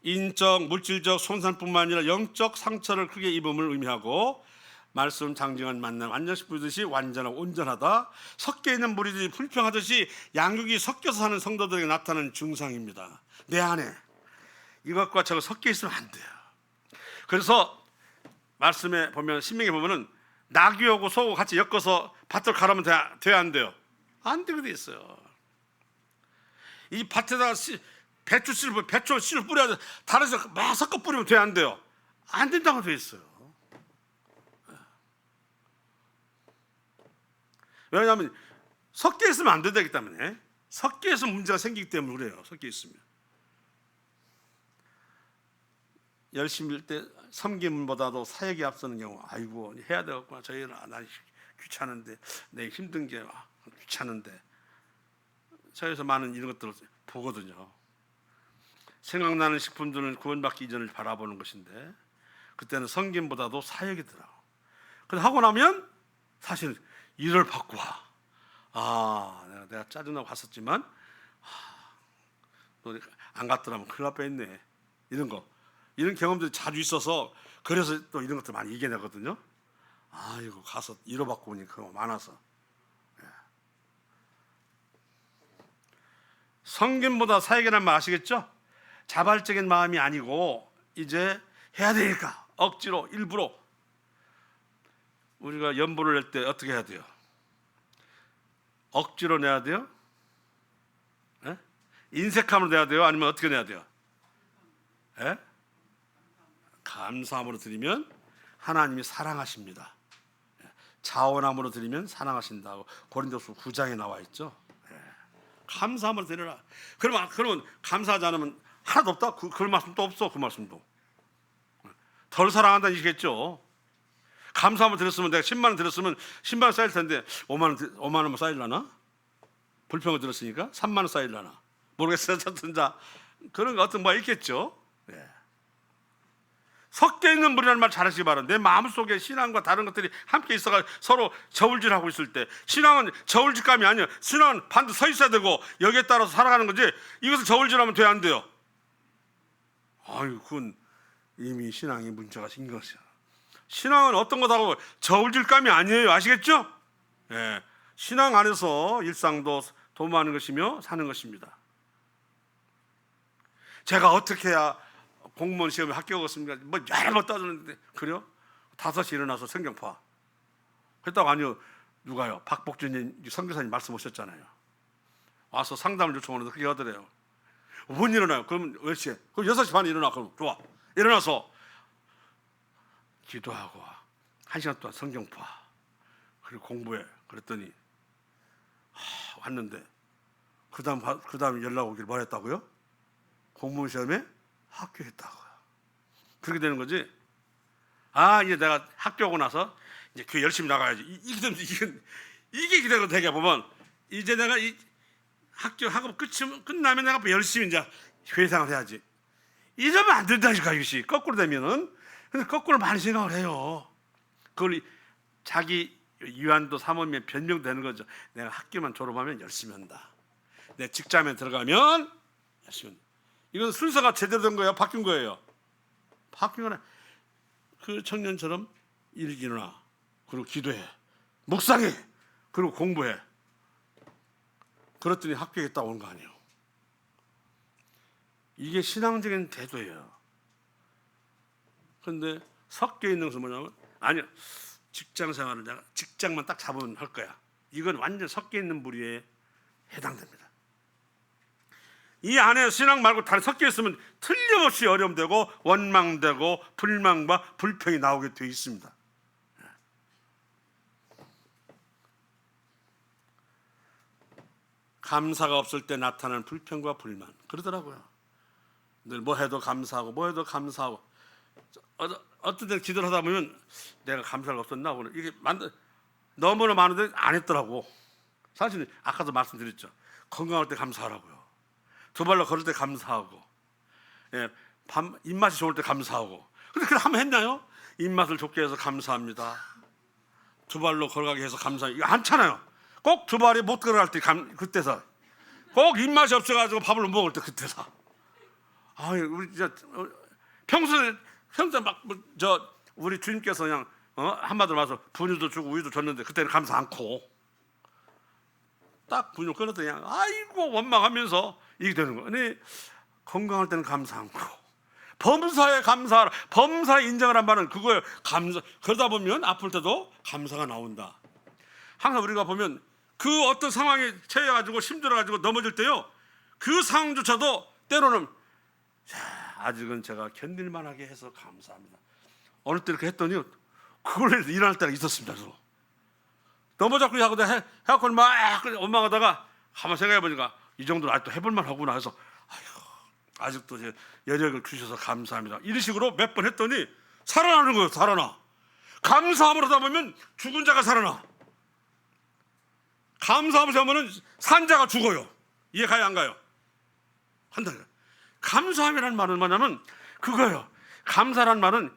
인적, 물질적 손상뿐만 아니라 영적 상처를 크게 입음을 의미하고 말씀 장정한 만남 완전식품이듯이 완전하고 온전하다. 섞여 있는 무리들이 불평하듯이 양육이 섞여서 사는 성도들에게 나타나는 증상입니다. 내 안에 이것과 저것 섞여 있으면 안 돼요. 그래서 말씀에 보면 신명에 보면은 나귀하고 소하고 같이 엮어서 밭을 갈으면 돼야 안 돼요? 안 되게 돼 있어요. 이 밭에다가 배추 씨를 뿌려야 돼. 다른에서 막 섞어 뿌리면 돼 안 돼요? 안 된다고 돼 있어요. 왜냐하면 섞여 있으면 안 된다기 때문에, 섞여 있으면 문제가 생기기 때문에 그래요. 섞여 있으면 열심히 할 때 섬김보다도 사역이 앞서는 경우, 아이고 해야 되겠구나, 저희는 난 귀찮은데, 내 힘든 게 귀찮은데, 저에서 많은 이런 것들을 보거든요. 생각나는 식품들은 구원받기 이전을 바라보는 것인데 그때는 섬김보다도 사역이더라고. 그래서 하고 나면 사실 일을 바꾸와. 내가 짜증나고 갔었지만 너 안 갔더라면 큰일 날 뻔했네. 이런 경험들이 자주 있어서 그래서 또 이런 것들 많이 이겨내거든요. 이거 가서 일을 바꾸고 오니 그거 많아서. 섬김보다 사역이라는 말 아시겠죠? 자발적인 마음이 아니고 이제 해야 되니까 억지로 일부러. 우리가 연보를 낼 때 어떻게 해야 돼요? 억지로 내야 돼요? 예? 인색함으로 내야 돼요? 아니면 어떻게 내야 돼요? 예? 감사함으로 드리면 하나님이 사랑하십니다. 자원함으로 드리면 사랑하신다고 고린도서 9장에 나와 있죠. 감사함으로 드려라. 그러면 감사하지 않으면 하나도 없다. 그 말씀도 없어. 그 말씀도 덜 사랑한다는 얘기겠죠. 감사함을 드렸으면 내가 10만 원 드렸으면 10만 원 쌓일 텐데 5만 원만 쌓일라나? 불평을 들었으니까 3만 원 쌓일라나? 모르겠어요. 어쨌든 자 그런 거 어떤 뭐 있겠죠. 섞여 있는 물이라는 말 잘하시기 바랍니다. 내 마음속에 신앙과 다른 것들이 함께 있어가 서로 저울질하고 있을 때 신앙은 저울질감이 아니에요. 신앙은 반드시 서 있어야 되고 여기에 따라서 살아가는 거지 이것을 저울질하면 돼야 안 돼요. 아유 그건 이미 신앙이 문제가 생긴 것이야. 신앙은 어떤 것하고 저울질감이 아니에요. 아시겠죠? 신앙 안에서 일상도 도모하는 것이며 사는 것입니다. 제가 어떻게 해야 공무원 시험에 합격했습니까? 뭐 여러 번 따졌는데 그래요? 5시에 일어나서 성경 봐. 그랬다고 아니요. 누가요? 박복준 선교사님 말씀 오셨잖아요. 와서 상담을 요청하는데 그게 하더래요. 못 일어나요. 그러면 몇 시에? 그럼 6시 반에 일어나. 그럼 좋아. 일어나서 기도하고 1시간 동안 성경 봐. 그리고 공부해. 그랬더니 왔는데 그 다음 연락 오길 뭐랬다고요? 공무원 시험에 합격했다고요. 그렇게 되는 거지. 이제 내가 합격하고 나서 이제 교회 열심히 나가야지. 이게 기대가 되게 보면 이제 내가 이 학교하고 끝나면 내가 열심히 이제 교회 생활을 해야지. 이러면 안 된다니까 이것이 거꾸로 되면은. 근데 거꾸로 많이 생각을 해요. 그걸 자기 유한도 삼으면 변명되는 거죠. 내가 학교만 졸업하면 열심히 한다. 내 직장에 들어가면 열심히 한다. 이건 순서가 제대로 된 거예요? 바뀐 거예요? 바뀐 거는 그 청년처럼 일찍 일어나. 그리고 기도해. 묵상해. 그리고 공부해. 그랬더니 합격했다 온 거 아니에요. 이게 신앙적인 태도예요. 그런데 섞여 있는 것은 뭐냐면 아니요. 직장 생활을 내가 직장만 딱 잡으면 할 거야. 이건 완전 섞여 있는 무리에 해당됩니다. 이 안에 신앙 말고 다른 섞여 있으면 틀림없이 어려움되고 원망되고 불만과 불평이 나오게 되어 있습니다. 감사가 없을 때 나타나는 불평과 불만 그러더라고요. 늘 뭐 해도 감사하고 뭐 해도 감사하고 어떤 때 기도를 하다 보면 내가 감사가 없었나 오늘 이게 너무나 많은데 안 했더라고. 사실 아까도 말씀드렸죠. 건강할 때 감사하라고요. 두 발로 걸을 때 감사하고, 입맛이 좋을 때 감사하고. 근데 그걸 한번 했나요? 입맛을 좋게 해서 감사합니다. 두 발로 걸어가게 해서 감사합니다. 이거 않잖아요. 꼭 두 발이 못 걸어갈 때 그때서. 꼭 입맛이 없어가지고 밥을 못 먹을 때 그때서. 우리 진짜 평소에 막 우리 주님께서 그냥 한마디로 말해서 분유도 주고 우유도 줬는데 그때는 감사 않고 딱 분유 끊었더니 그냥 아이고 원망하면서 이게 되는 거예요. 근데 건강할 때는 감사 않고 범사에 감사하라. 범사 인정을 한 말은 그거예요. 감사. 그러다 보면 아플 때도 감사가 나온다. 항상 우리가 보면 그 어떤 상황에 처해가지고 힘들어가지고 넘어질 때요. 그 상황조차도 때로는 아직은 제가 견딜만하게 해서 감사합니다. 어느 때 이렇게 했더니 그걸 일어날 때가 있었습니다. 넘어졌고 하고 해갖고 막 원망하다가 한번 생각해보니까 이 정도는 아직도 해볼만 하구나 해서 아직도 이제 여력을 주셔서 감사합니다. 이런 식으로 몇 번 했더니 살아나는 거예요. 살아나. 감사함으로 하다 보면 죽은 자가 살아나. 감사함으로 하면 산 자가 죽어요. 이해 가요 안 가요? 한다. 감사함이라는 말은 뭐냐면 그거예요. 감사란 말은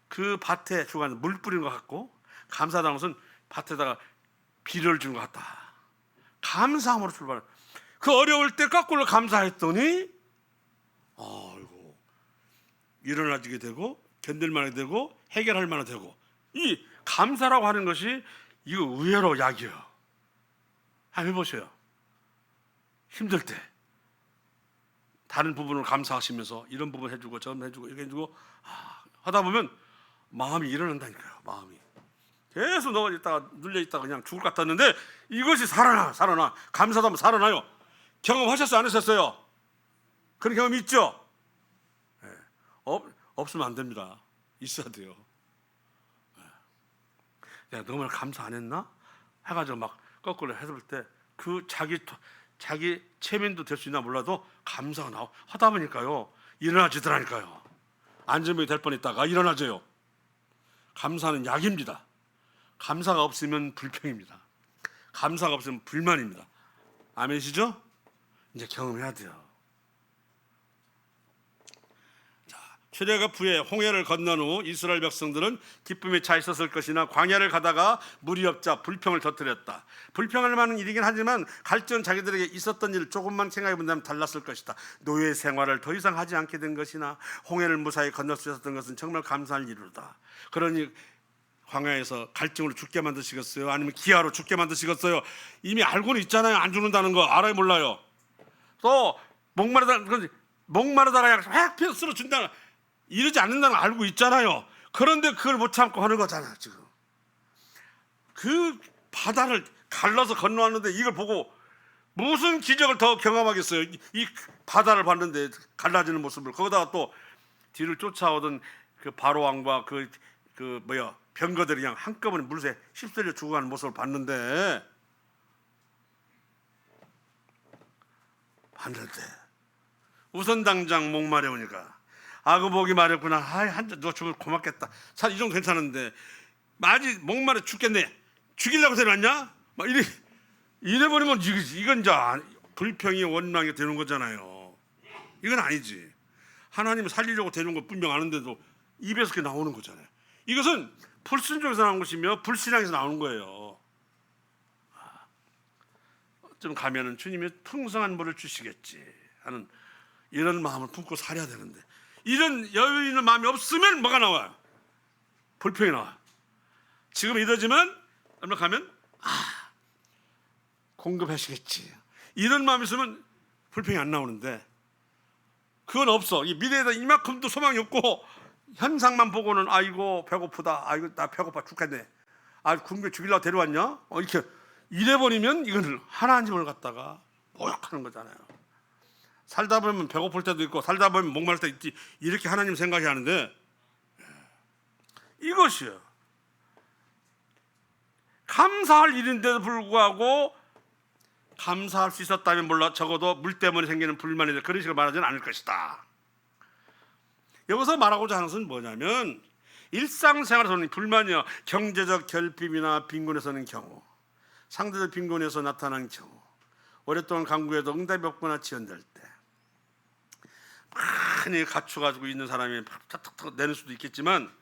그 밭에 주간 물 뿌리는 것 같고 감사하다는 것은 밭에다가 비료를 주는 것 같다. 감사함으로 출발. 그 어려울 때 거꾸로 감사했더니 아이고 일어나지게 되고 견딜만하게 되고 해결할 만하게 되고 이 감사라고 하는 것이 이거 의외로 약이에요. 한번 해보세요. 힘들 때 다른 부분을 감사하시면서 이런 부분 해주고 저런 해주고 이렇게 해주고 하다 보면 마음이 일어난다니까요. 마음이 계속 넘어졌다가 눌려있다가 그냥 죽을 것 같았는데 이것이 살아나. 감사도 하면 살아나요. 경험하셨어요? 안 하셨어요? 그런 경험이 있죠? 네. 없으면 안 됩니다. 있어야 돼요. 내가 너무나 감사 안 했나? 해가지고 막 거꾸로 해볼 때 그 자기 체면도 될 수 있나 몰라도 감사가 하다 보니까요 일어나지더라니까요. 안전병이 될 뻔했다가 일어나져요. 감사는 약입니다. 감사가 없으면 불평입니다. 감사가 없으면 불만입니다. 아멘이시죠? 이제 경험해야 돼요. 출애굽 후에 홍해를 건넌 후 이스라엘 백성들은 기쁨에 차 있었을 것이나 광야를 가다가 물이 없자 불평을 터뜨렸다. 불평할 만한 일이긴 하지만 갈증은 자기들에게 있었던 일을 조금만 생각해 본다면 달랐을 것이다. 노예 생활을 더 이상 하지 않게 된 것이나 홍해를 무사히 건널 수 있었던 것은 정말 감사할 일이다. 그러니 광야에서 갈증으로 죽게 만드시겠어요? 아니면 기아로 죽게 만드시겠어요? 이미 알고는 있잖아요. 안 죽는다는 거 알아요, 몰라요? 또 목마르다가 확 피어 쓰러 준다. 이러지 않는다는 걸 알고 있잖아요. 그런데 그걸 못 참고 하는 거잖아요. 지금 그 바다를 갈라서 건너왔는데 이걸 보고 무슨 기적을 더 경험하겠어요? 이 바다를 봤는데 갈라지는 모습을. 거기다가 또 뒤를 쫓아오던 그 바로 왕과 그 병거들이 그냥 한꺼번에 물새 휩쓸려 죽어가는 모습을 봤는데 우선 당장 목마려우니까 그 목이 마렵구나. 한잔 누가 주면 고맙겠다. 이 정도 괜찮은데 마치 목마려 죽겠네. 죽이려고 데려왔냐? 막 이래 버리면 이건 이제 불평이 원망이 되는 거잖아요. 이건 아니지. 하나님을 살리려고 데려온 거 분명 아는데도 입에서 그게 나오는 거잖아요. 이것은 불순종에서 나온 것이며 불신앙에서 나오는 거예요. 좀 가면은 주님이 풍성한 물을 주시겠지 하는 이런 마음을 품고 살아야 되는데 이런 여유 있는 마음이 없으면 뭐가 나와요? 불평이 나와. 지금 이러지만 얼마 가면 공급하시겠지. 이런 마음이 있으면 불평이 안 나오는데 그건 없어. 이 미래에다 이만큼도 소망이 없고 현상만 보고는 아이고 배고프다. 아이고 나 배고파 죽겠네. 군대 죽이려고 데려왔냐? 이렇게 이래버리면 이건 하나님을 갖다가 모욕하는 거잖아요. 살다 보면 배고플 때도 있고 살다 보면 목마를 때도 있지. 이렇게 하나님 생각이 하는데 이것이요. 감사할 일인데도 불구하고 감사할 수 있었다면 몰라 적어도 물 때문에 생기는 불만이 그런 식으로 말하지는 않을 것이다. 여기서 말하고자 하는 것은 뭐냐면 일상생활에서는 불만이요. 경제적 결핍이나 빈곤에서는 경우, 상대적 빈곤에서 나타난 경우, 오랫동안 강구해도 응답이 없거나 지연될 때 많이 갖춰가지고 있는 사람이 탁탁탁 내는 수도 있겠지만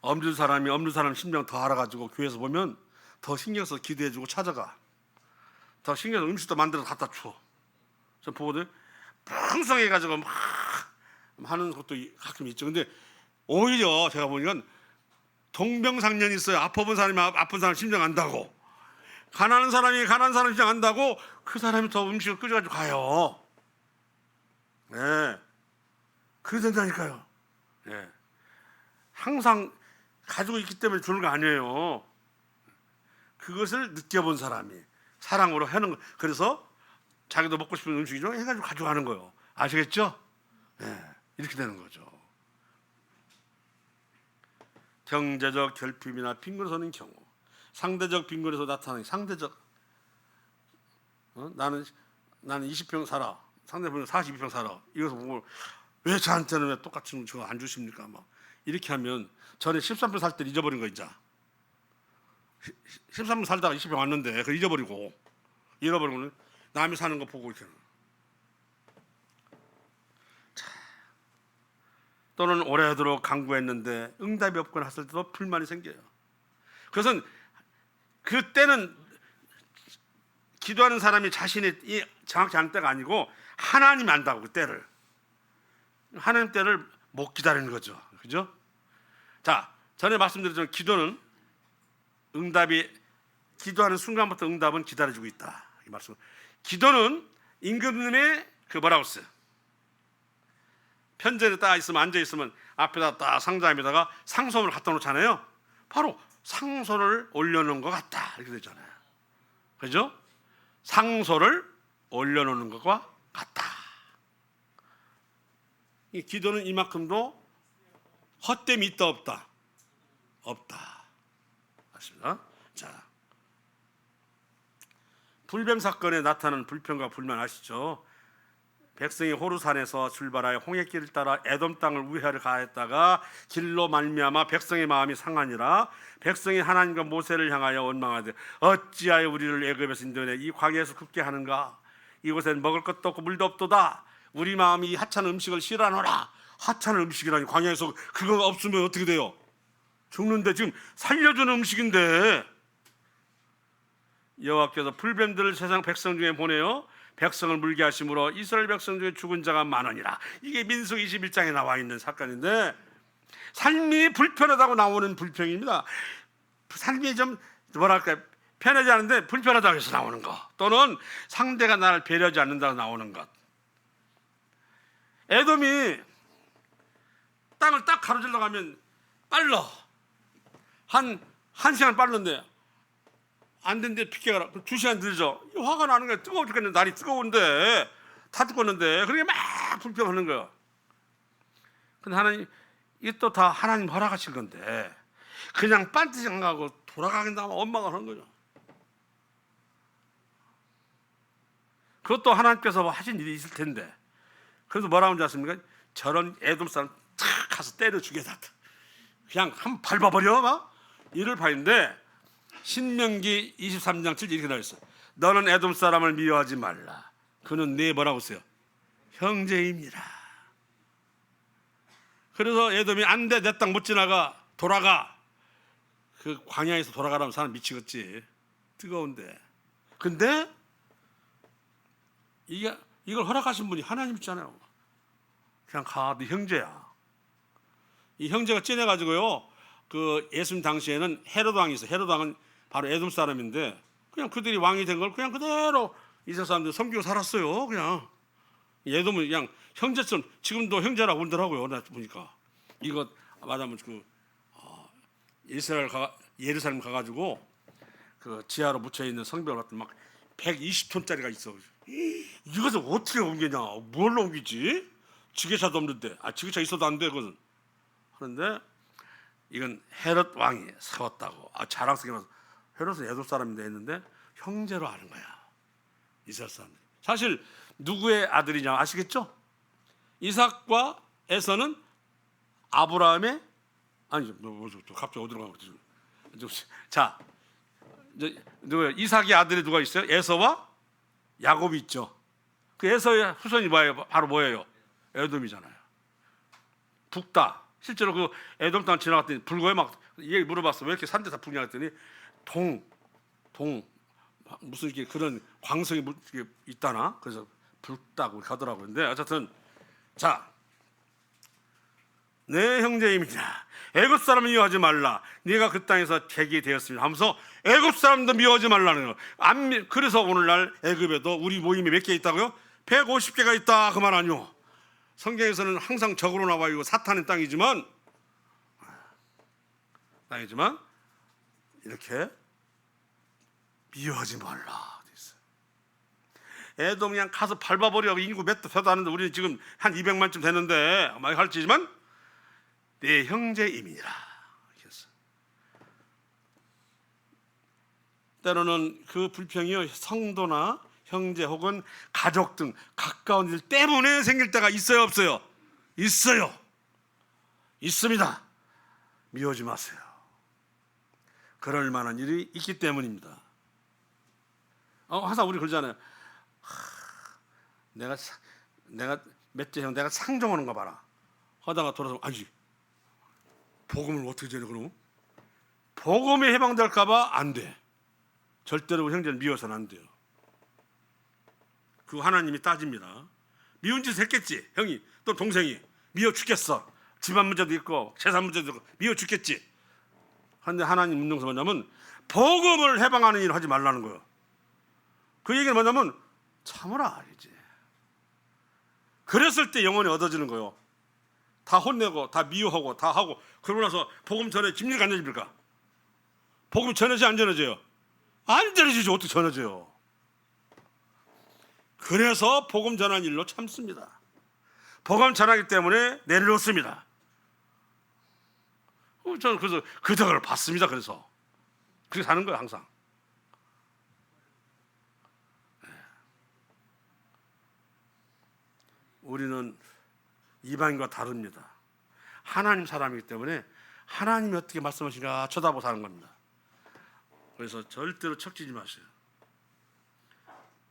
없는 사람 심정 더 알아가지고 교회에서 보면 더 신경 써서 기도해주고 찾아가. 더 신경 써서 음식도 만들어서 갖다 줘. 저 보거든. 풍성해가지고 막 하는 것도 가끔 있죠. 근데 오히려 제가 보니까 동병상련이 있어요. 아픈 사람이 아픈 사람 심정 안다고, 가난한 사람이 가난한 사람 심정 안다고 그 사람이 더 음식을 끓여가지고 가요. 네, 그래 된다니까요. 네. 항상 가지고 있기 때문에 주는 거 아니에요. 그것을 느껴본 사람이 사랑으로 하는 거. 그래서 자기도 먹고 싶은 음식이죠 해가지고 가져가는 거예요. 아시겠죠? 네, 이렇게 되는 거죠. 경제적 결핍이나 빈곤에서 오는 경우, 상대적 빈곤에서 나타나는 상대적 나는 20평 살아, 상대방은 42평 살아. 이것을 보고 왜 저한테는 왜 똑같은 거 안 주십니까? 막 이렇게 하면 전에 13평 살 때 잊어버린 거 이제 13평 살다가 20평 왔는데 그걸 잃어버리고는 남이 사는 거 보고 이렇게. 또는 오래도록 강구했는데 응답이 없거나 했을 때도 불만이 생겨요. 그것은 그때는 기도하는 사람이 자신이 정확히 아는 때가 아니고 하나님이 안다고. 그 때를 하나님 때를 못 기다리는 거죠. 그죠? 자, 전에 말씀드렸지만 기도는 기도하는 순간부터 응답은 기다려주고 있다. 이 말씀. 기도는 임금님의 뭐라고 써요? 편전에 딱 있으면, 앉아 있으면 앞에다 딱 상자에다가 상소문을 갖다 놓잖아요. 바로 상소를 올려놓은 것 같다 이렇게 되잖아요. 그죠? 상소를 올려놓는 것과 같다. 이 기도는 이만큼도 헛됨이 있다 없다? 없다. 맞습니다. 자, 불뱀 사건에 나타난 불평과 불만 아시죠? 백성이 호르산에서 출발하여 홍해길을 따라 에돔 땅을 우회하러 가했다가 길로 말미암아 백성의 마음이 상하니라. 백성이 하나님과 모세를 향하여 원망하되 어찌하여 우리를 애굽에서 인도내 이 광야에서 굽게 하는가? 이곳엔 먹을 것도 없고 물도 없도다. 우리 마음이 이 하찮은 음식을 싫어하노라. 하찮은 음식이라니, 광야에서 그거 없으면 어떻게 돼요? 죽는데, 지금 살려주는 음식인데. 여호와께서 불뱀들을 세상 백성 중에 보내어 백성을 물게 하심으로 이스라엘 백성 중에 죽은 자가 많으니라. 이게 민수기 21장에 나와 있는 사건인데, 삶이 불편하다고 나오는 불평입니다. 삶이 좀 뭐랄까 편하지 않은데 불편하다고 해서 나오는 것, 또는 상대가 나를 배려하지 않는다고 나오는 것. 에돔이 땅을 딱 가로질러 가면 빨라. 한 시간 빠르는데 안 된대, 피케가라. 2시간 늦어. 화가 나는 거야. 뜨거워 죽겠는데, 날이 뜨거운데, 다 죽었는데. 그러니까 막 불평하는 거야. 근데 하나님, 이게 또 다 하나님 허락하신 건데, 그냥 빤듯이 안 가고 돌아가긴다 하면 원망을 하는 거죠. 그것도 하나님께서 하신 일이 있을 텐데. 그래서 뭐라고 하는지 아십니까? 저런 에돔 사람 탁 가서 때려 죽여다. 그냥 한번 밟아버려, 막. 이를 봐는데, 신명기 23장 7절 이렇게 나와 있어. 너는 에돔 사람을 미워하지 말라. 그는 네 뭐라고 써요? 형제입니다. 그래서 에돔이 안 돼, 내 땅 못 지나가, 돌아가. 그 광야에서 돌아가라면 사람 미치겠지. 뜨거운데. 근데 이걸 허락하신 분이 하나님 있잖아요. 그냥 가, 네 형제야. 이 형제가 찐해가지고요, 그 예수님 당시에는 헤롯 왕이 있어. 헤롯 왕은 바로 에돔 사람인데, 그냥 그들이 왕이 된 걸 그냥 그대로 이스라엘 사람들 섬기고 살았어요. 그냥 에돔은 그냥 형제처럼, 지금도 형제라고 그러더라고요. 나 보니까 이거 말하면 예루살렘 가가지고 그 지하로 묻혀 있는 성벽 같은 막 120톤짜리가 있어. 이것을 어떻게 옮기냐? 뭘로 옮기지? 지게차도 없는데. 지게차 있어도 안 돼, 그건. 그런데 이건 헤롯 왕이 세웠다고. 자랑스럽게 헤롯은 에돔 사람인데 했는데 형제로 아는 거야, 이스라엘 사람들. 사실 누구의 아들이냐 아시겠죠? 이삭과 에서는 아브라함의, 아니 갑자기 어디로 가고. 자, 누구예요? 이삭의 아들이 누가 있어요? 에서와 야곱이 있죠. 그 에서의 후손이 뭐예요? 바로 뭐예요? 에돔이잖아요. 북다. 실제로 그 에돔 땅 지나갔더니 불고에 막 얘기 물어봤어. 왜 이렇게 산데 다 북냐 했더니 동 무슨 이렇게 그런 광석이 있다나, 그래서 붉다고 하더라고요. 근데 어쨌든, 자, 내 형제입니다. 애굽 사람을 미워하지 말라. 네가 그 땅에서 객이 되었습니다 하면서 애굽 사람도 미워하지 말라는 거. 그래서 오늘날 애굽에도 우리 모임이 몇 개 있다고요? 150개가 있다, 그 말 아니요. 성경에서는 항상 적으로 나와 있고 사탄의 땅이지만 이렇게 미워하지 말라 돼 있어요. 에돔 그냥 가서 밟아버려. 인구 몇 도 안 하는데 우리는 지금 한 200만쯤 되는데 많이 할지지만 내 형제임이라. 때로는 그 불평이 성도나 형제 혹은 가족 등 가까운 일 때문에 생길 때가 있어요, 없어요? 있어요. 있습니다. 미워하지 마세요. 그럴 만한 일이 있기 때문입니다. 항상 우리 그러잖아요. 내가 몇째 형, 내가 상종하는 거 봐라. 하다가 돌아서, 아니, 복음을 어떻게 전해 그러면? 복음에 해방될까봐 안 돼. 절대로 형제를 미워서는 안 돼요. 그거 하나님이 따집니다. 미운 짓을 했겠지, 형이 또 동생이. 미워 죽겠어. 집안 문제도 있고 재산 문제도 있고 미워 죽겠지. 그런데 하나님 문정서 뭐냐면 복음을 해방하는 일을 하지 말라는 거예요. 그 얘기는 뭐냐면 참으라 이제. 그랬을 때 영혼이 얻어지는 거예요. 다 혼내고 다 미워하고 다 하고 그러고 나서 복음 전해 집니까 안 전해집니까? 복음 전해지 안 전해져요? 안 전해지죠. 어떻게 전해져요? 그래서 복음 전하는 일로 참습니다. 복음 전하기 때문에 내려놓습니다. 저는 그래서 그 덕을 봤습니다. 그래서 그렇게 사는 거예요 항상. 우리는 이방인과 다릅니다. 하나님 사람이기 때문에 하나님이 어떻게 말씀하시는가 쳐다보고 사는 겁니다. 그래서 절대로 척지지 마세요.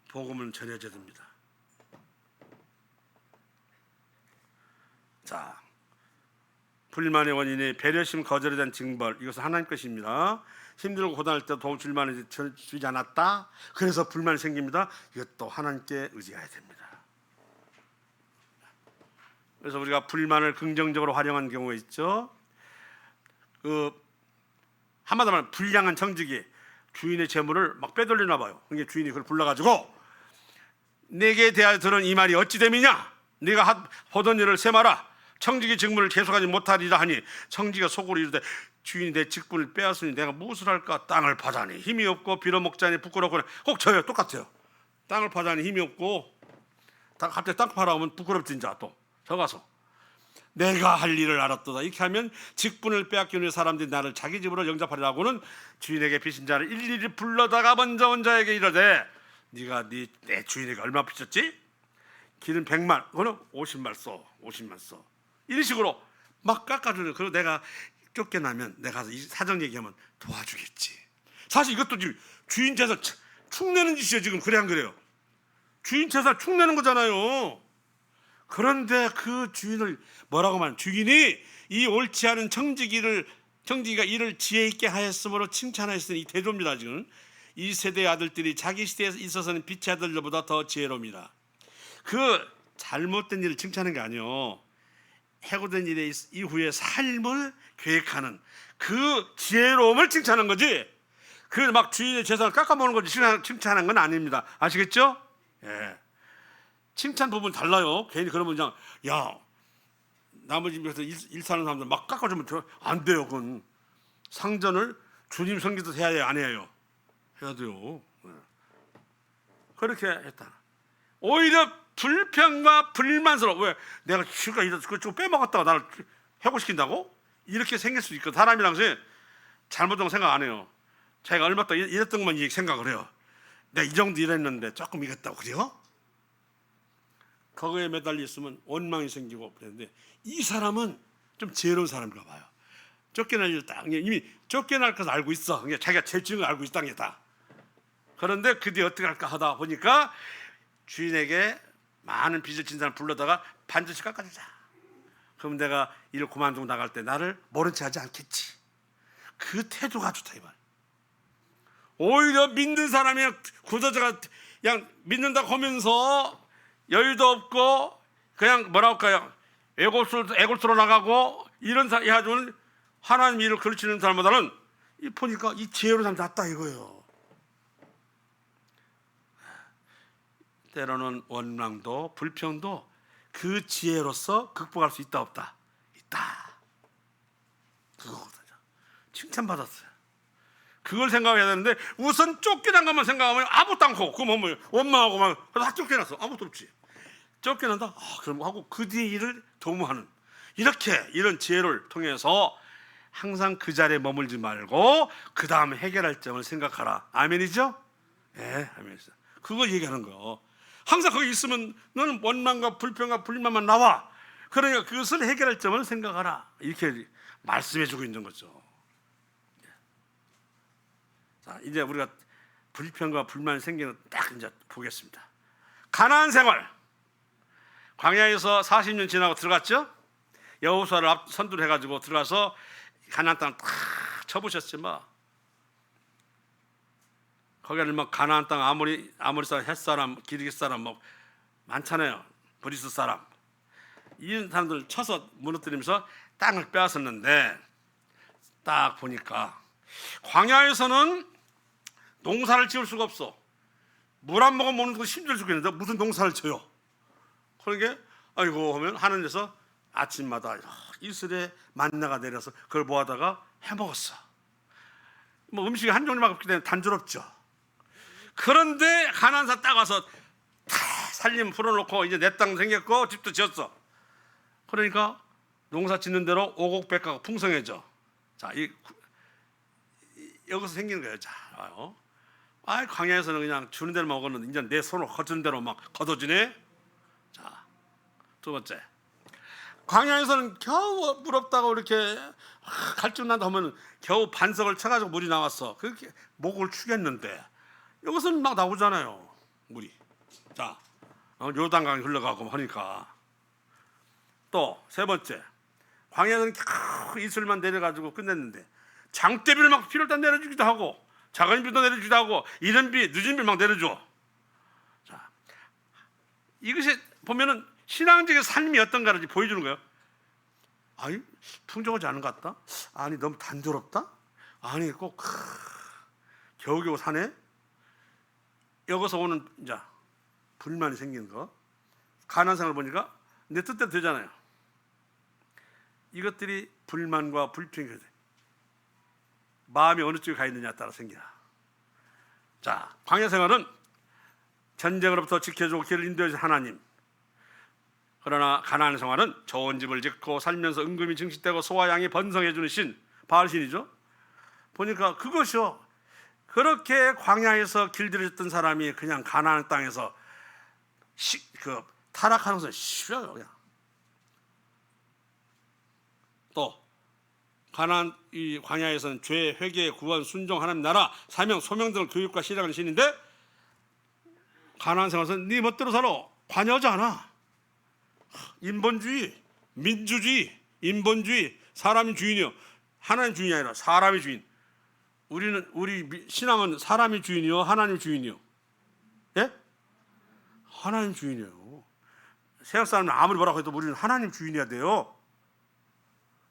복음은 전해져야 됩니다. 자, 불만의 원인이 배려심 거절에 대한 징벌, 이것은 하나님 것입니다. 힘들고 고단할 때 도움 줄 만한 주지 않았다, 그래서 불만이 생깁니다. 이것도 하나님께 의지해야 됩니다. 그래서 우리가 불만을 긍정적으로 활용한 경우가 있죠. 한마디로 말하면 불량한 청직이 주인의 재물을 막 빼돌리나 봐요. 그러니까 주인이 그걸 불러가지고 내게 대하여 들은 이 말이 어찌 됨이냐, 네가 하던 일을 세마라. 청직이 직무를 계속하지 못하리라 하니 청지가 속으로 이르되 주인이 내 직분을 빼앗으니 내가 무엇을 할까. 땅을 파자니 힘이 없고 빌어먹자니 부끄럽거나. 꼭 저요, 똑같아요. 땅을 파자니 힘이 없고 갑자기 땅 파라 하면 부끄럽지. 이제 또 저 가서 내가 할 일을 알았도다 이렇게 하면 직분을 빼앗기 위해 사람들이 나를 자기 집으로 영접하리라고는 주인에게 빚진 자를 일일이 불러다가 먼저 온 자에게 이르되 네가 내 주인에게 얼마 빚졌지? 길은 100만, 그거는 50만 써, 50만 써. 이런 식으로 막 깎아주는. 그리고 내가 쫓겨나면 내가 이 사정 얘기하면 도와주겠지. 사실 이것도 지금 주인 재산 축내는 짓이에요. 지금 그래 안 그래요? 주인 재산 축내는 거잖아요. 그런데 그 주인을 뭐라고 말하면, 주인이 이 옳지 않은 청지기가 이를 지혜 있게 하였으므로 칭찬하였으니, 이 대조입니다. 지금 이 세대의 아들들이 자기 시대에 있어서는 빛의 아들들보다 더 지혜로움이라. 그 잘못된 일을 칭찬하는 게 아니요, 해고된 일의 이후의 삶을 계획하는 그 지혜로움을 칭찬하는 거지. 그 막 주인의 재산을 깎아먹는 거지 칭찬하는 건 아닙니다. 아시겠죠? 예. 칭찬 부분 달라요. 괜히 그러면 그냥 야, 나머지 집에서 일 사는 사람들 막 깎아주면 안 돼요. 그건 상전을 주님 섬기듯 해야 해요, 안 해요? 해야 돼요. 예. 그렇게 했다. 오히려 불평과 불만스러워. 왜? 내가 지가 그거 빼먹었다가 나를 해고시킨다고? 이렇게 생길 수 있거든. 사람이란 것이 잘못된 거 생각 안 해요. 자기가 얼마 동안 이랬던 것만 생각을 해요. 내가 이 정도 일했는데 조금 이겼다고 그래요? 거기에 매달려 있으면 원망이 생기고 그랬는데, 이 사람은 좀 지혜로운 사람인가 봐요. 쫓겨날 일 딱 이미 쫓겨날 것을 알고 있어. 그러니까 자기가 죄지은 걸 알고 있다는 게 다. 그런데 그 뒤에 어떻게 할까 하다 보니까 주인에게 많은 빚을 진 사람 불러다가 반드시 깎아주자. 그럼 내가 일을 그만두고 나갈 때 나를 모른 체 하지 않겠지. 그 태도가 좋다 이 말. 오히려 믿는 사람이 구도자가 그냥 믿는다고 하면서 여유도 없고 그냥 뭐라고 할까요, 애골수로 나가고 이런 사람 해가지고는 하나님 일을 가르치는 사람보다는 보니까 이 지혜로운 사람 낫다 이거예요. 때로는 원망도 불평도 그 지혜로서 극복할 수 있다 없다? 있다. 그거거든요. 칭찬받았어요. 그걸 생각해야 되는데 우선 쫓겨난 것만 생각하면 아무것도 않고, 그럼 뭐 원망하고 막 다 쫓겨났어. 아무것도 없지. 쫓겨난다? 그럼 하고 그 뒤에 일을 도모하는, 이런 지혜를 통해서 항상 그 자리에 머물지 말고 그 다음에 해결할 점을 생각하라. 아멘이죠? 네, 아멘이죠. 그걸 얘기하는 거예요. 항상 거기 있으면 너는 원망과 불평과 불만만 나와. 그러니까 그것을 해결할 점을 생각하라. 이렇게 말씀해주고 있는 거죠. 자, 이제 우리가 불평과 불만이 생기는 딱 이제 보겠습니다. 가나안 생활. 광야에서 40년 지나고 들어갔죠. 여호수아를 선두를 해가지고 들어가서 가나안 땅을 탁 쳐보셨지 뭐. 거기는 뭐 가나안 땅 아모리 사람, 헷 사람, 기르기 사람 뭐 많잖아요. 브리스 사람. 이런 사람들 쳐서 무너뜨리면서 땅을 빼앗았는데, 딱 보니까 광야에서는 농사를 지을 수가 없어. 물 한 모금 먹는 거 힘들 죽겠는데 무슨 농사를 지어요? 그러니까 아이고 하면 하늘에서 아침마다 이슬에 만나가 내려서 그걸 모아다가 해먹었어. 뭐 음식이 한 종류밖에 없기 때문에 단조롭죠. 그런데 가나안사 딱 와서 다 살림 풀어놓고 이제 내 땅 생겼고 집도 지었어. 그러니까 농사 짓는 대로 오곡백과가 풍성해져. 자, 여기서 생기는 거예요. 자, 광야에서는 그냥 주는 대로 먹었는데 이제 내 손을 거두는 대로 막 걷어주네. 자, 두 번째, 광야에서는 겨우 물 없다고 이렇게 갈증 난다 하면 겨우 반석을 쳐가지고 물이 나왔어. 그렇게 목을 추겠는데 여기서는 막 나오잖아요, 물이. 자, 요단강이 흘러가고 하니까. 또 세 번째, 광야에서는 겨우 이슬만 내려가지고 끝냈는데 장대비를 막 비를 다 내려주기도 하고 작은 비도 내려주기도 하고 이른 비 늦은 비 막 내려줘. 자, 이것이 보면은 신앙적인 삶이 어떤가를 보여주는 거예요. 아니, 풍족하지 않은 것 같다. 아니, 너무 단조롭다. 아니, 꼭 겨우겨우 사네. 여기서 오는 이제 불만이 생기는 거. 가난한 생활을 보니까 내 뜻대로 되잖아요. 이것들이 불만과 불평이 돼. 마음이 어느 쪽에 가 있느냐에 따라 생기나. 자, 광야 생활은 전쟁으로부터 지켜주고 길을 인도해 주신 하나님. 그러나 가나안 생활은 좋은 집을 짓고 살면서 은금이 증식되고 소와 양이 번성해 주는 신, 바알신이죠. 보니까 그것이요. 그렇게 광야에서 길들여졌던 사람이 그냥 가나안 땅에서 타락하는 것은 쉬워요. 그냥. 또 가나안 이 광야에서는 죄, 회개, 구원, 순종, 하나님 나라, 사명, 소명 등을 교육과 실행하는 신인데 가나안 생활에서는 네 멋대로 살아. 관여하지 않아. 인본주의, 민주주의, 인본주의, 사람이 주인이요. 하나님 주인이 아니라 사람이 주인. 우리 신앙은 사람이 주인이요, 하나님 주인이요. 예? 하나님 주인이에요. 세상 사람은 아무리 뭐라고 해도 우리는 하나님 주인이어야 돼요.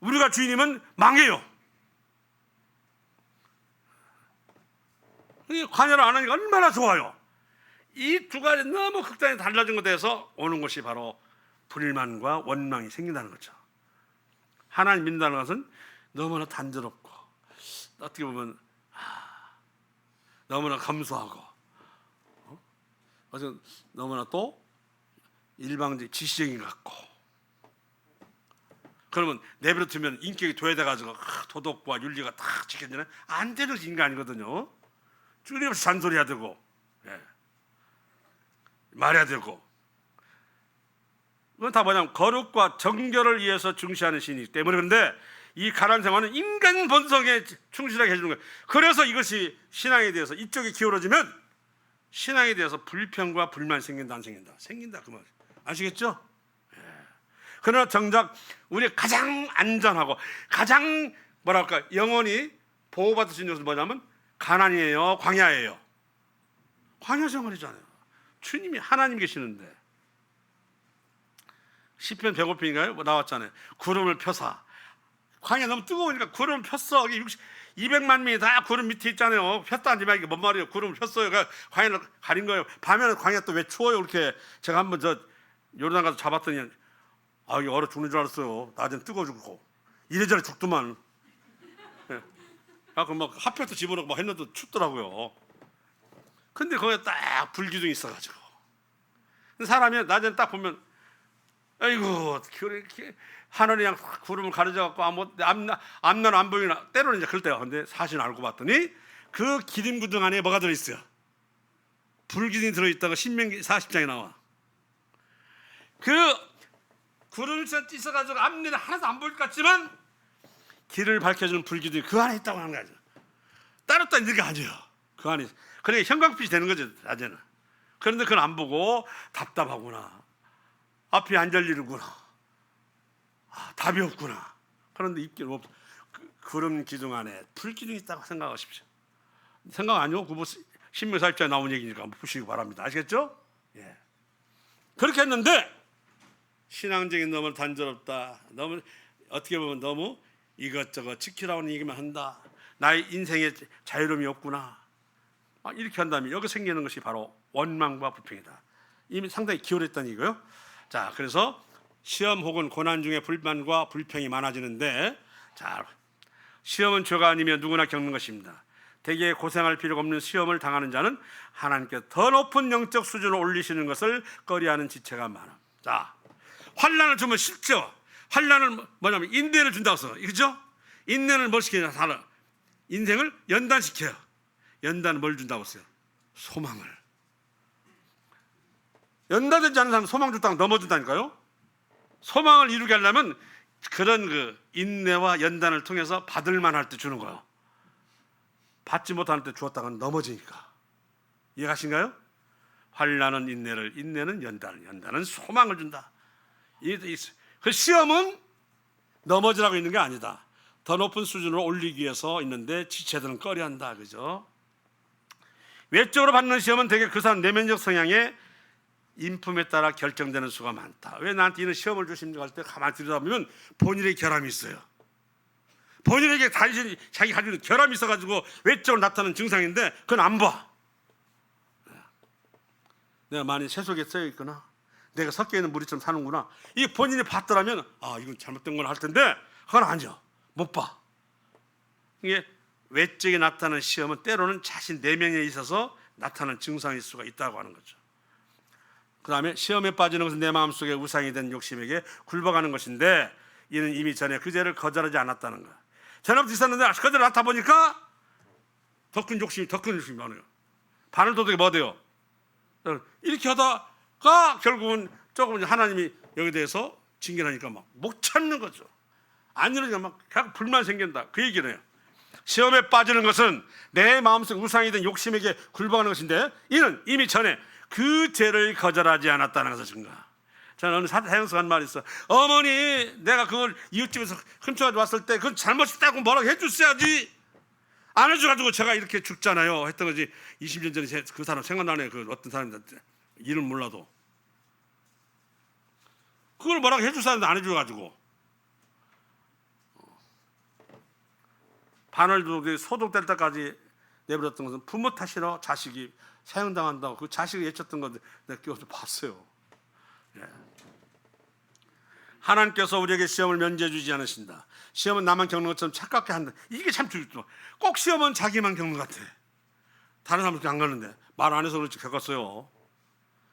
우리가 주인이면 망해요. 관여를 안 하니까 얼마나 좋아요. 이 두 가지 너무 극단이 달라진 것에 대해서 오는 것이 바로 불만과 원망이 생긴다는 거죠. 하나님 믿는다는 것은 너무나 단조롭고 어떻게 보면 너무나 감수하고 너무나 또 일방적 지시적인 것 같고, 그러면 내버려 두면 인격이 도외돼가지고 도덕과 윤리가 다 지켜지는 안 되는 인간이거든요. 끊임없이 잔소리해야 되고, 말해야 되고. 그건 다 뭐냐면 거룩과 정결을 위해서 중시하는 신이기 때문에. 그런데 이 가나안 생활은 인간 본성에 충실하게 해주는 거예요. 그래서 이것이 신앙에 대해서 이쪽이 기울어지면 신앙에 대해서 불평과 불만이 생긴다, 안 생긴다? 생긴다, 그 말 아시겠죠? 그러나 정작 우리 가장 안전하고 가장 뭐랄까 영원히 보호받을 수 있는 것은 뭐냐면 가나안이에요, 광야예요. 광야 생활이잖아요. 주님이 하나님 계시는데. 시편 105편인가요? 뭐 나왔잖아요. 구름을 펴사. 광야 너무 뜨거우니까 구름을 폈어. 200만 명이 다 구름 밑에 있잖아요. 폈다 안 지만 이게 뭔 말이에요? 구름을 폈어요. 그러니까 광야를 가린 거예요. 밤에는 광야 또 왜 추워요? 이렇게 제가 한번 요르단 가서 잡았더니 이게 얼어 죽는 줄 알았어요. 낮에는 뜨거워 죽고 이래저래 죽더만. 그럼 막 핫팩도 집어넣고 막 했는데 춥더라고요. 근데 거기에 딱 불기둥이 있어가지고 사람이 낮에는 딱 보면 아이고 그렇게 하늘이 그냥 구름을 가려져갖고 앞날 안 보이나 때로는 이제 그럴 때가. 근데 사실 알고 봤더니 그 기름 구덩 안에 뭐가 들어있어요? 불기둥이 들어있다가 신명기 40장에 나와. 그 구름이 있어가지고 앞날이 하나도 안 보일 것 같지만 길을 밝혀주는 불기둥이 그 안에 있다고 하는 거죠. 따로 있는 게 아니에요. 그 안에. 그러니까 형광빛이 되는 거죠, 낮에는. 그런데 그건 안 보고 답답하구나, 앞이 안 열리는구나, 답이 없구나. 그런데 입기는 없어. 구름 기둥 안에 불기둥이 있다고 생각하십시오. 생각 아니요? 그거 신명기 40장에 나온 얘기니까 한번 보시기 바랍니다. 아시겠죠? 예. 그렇게 했는데 신앙적인 너무 단조롭다, 너무 어떻게 보면 너무 이것저것 지키라는 얘기만 한다, 나의 인생에 자유로움이 없구나, 이렇게 한다면 여기 생기는 것이 바로 원망과 불평이다. 이미 상당히 기울었다는 얘기고요. 자, 그래서 시험 혹은 고난 중에 불만과 불평이 많아지는데, 자, 시험은 죄가 아니면 누구나 겪는 것입니다. 대개 고생할 필요가 없는 시험을 당하는 자는 하나님께 더 높은 영적 수준을 올리시는 것을 꺼려하는 지체가 많아. 자, 환난을 주면 쉽죠. 환난을 뭐냐면 인내를 준다고 써, 그렇죠? 인내를 뭘 시키냐? 인생을 연단시켜요. 연단은 뭘 준다고 했어요? 소망을. 연단되지 않은 사람은 소망 줬다가 넘어준다니까요. 소망을 이루게 하려면 그런 그 인내와 연단을 통해서 받을 만할 때 주는 거예요. 받지 못할 때 주었다가 넘어지니까. 이해가신가요? 환난은 인내를, 인내는 연단을, 연단은 소망을 준다. 그 시험은 넘어지라고 있는 게 아니다. 더 높은 수준으로 올리기 위해서 있는데 지체들은 꺼려한다. 그죠? 외적으로 받는 시험은 대개 그 사람 내면적 성향의 인품에 따라 결정되는 수가 많다. 왜 나한테 이런 시험을 주십니까? 할 때 가만히 들여다보면 본인의 결함이 있어요. 본인에게 단순히 자기 가지고 있는 결함이 있어가지고 외적으로 나타나는 증상인데 그건 안 봐. 내가 많이 세속에 쓰여 있거나 내가 섞여 있는 무리처럼 사는구나. 이 본인이 봤더라면 이건 잘못된 걸 할 텐데 그건 아니야. 못 봐. 이게 외적에 나타나는 시험은 때로는 자신 내면에 있어서 나타나는 증상일 수가 있다고 하는 거죠. 그 다음에 시험에 빠지는 것은 내 마음속에 우상이 된 욕심에게 굴복하는 것인데 이는 이미 전에 그 죄를 거절하지 않았다는 거야. 전에부터 있었는데 거절 낳다 보니까 더 큰 욕심이 많아요. 바늘도둑이 뭐 돼요? 이렇게 하다가 결국은 조금 하나님이 여기에 대해서 징계하니까 막 못 참는 거죠. 안 이러니까 막 계속 불만 생긴다. 그 얘기를 해요. 시험에 빠지는 것은 내 마음속 우상이 된 욕심에게 굴복하는 것인데 이는 이미 전에 그 죄를 거절하지 않았다는 것을 증거. 저는 어느 사형수 한 말이 있어. 어머니 내가 그걸 이웃집에서 훔쳐가지고 왔을 때 그건 잘못했다고 뭐라고 해줬어야지. 안 해줘가지고 제가 이렇게 죽잖아요 했던 거지. 20년 전에 그 사람 생각나네요. 그 어떤 사람인데 이름 몰라도 그걸 뭐라고 해줄 사람도 안 해줘가지고 바늘도둑이 소독될 때까지 내버렸던 것은 부모 탓이라 자식이 사형당한다고 그 자식을 예쳤던 건데 내가 끼워서 봤어요. 예. 하나님께서 우리에게 시험을 면제해 주지 않으신다. 시험은 나만 겪는 것처럼 착각해 한다. 이게 참 중요해요. 꼭 시험은 자기만 겪는 것 같아. 다른 사람은 안 겪는데 말 안 해서 그렇지 겪었어요.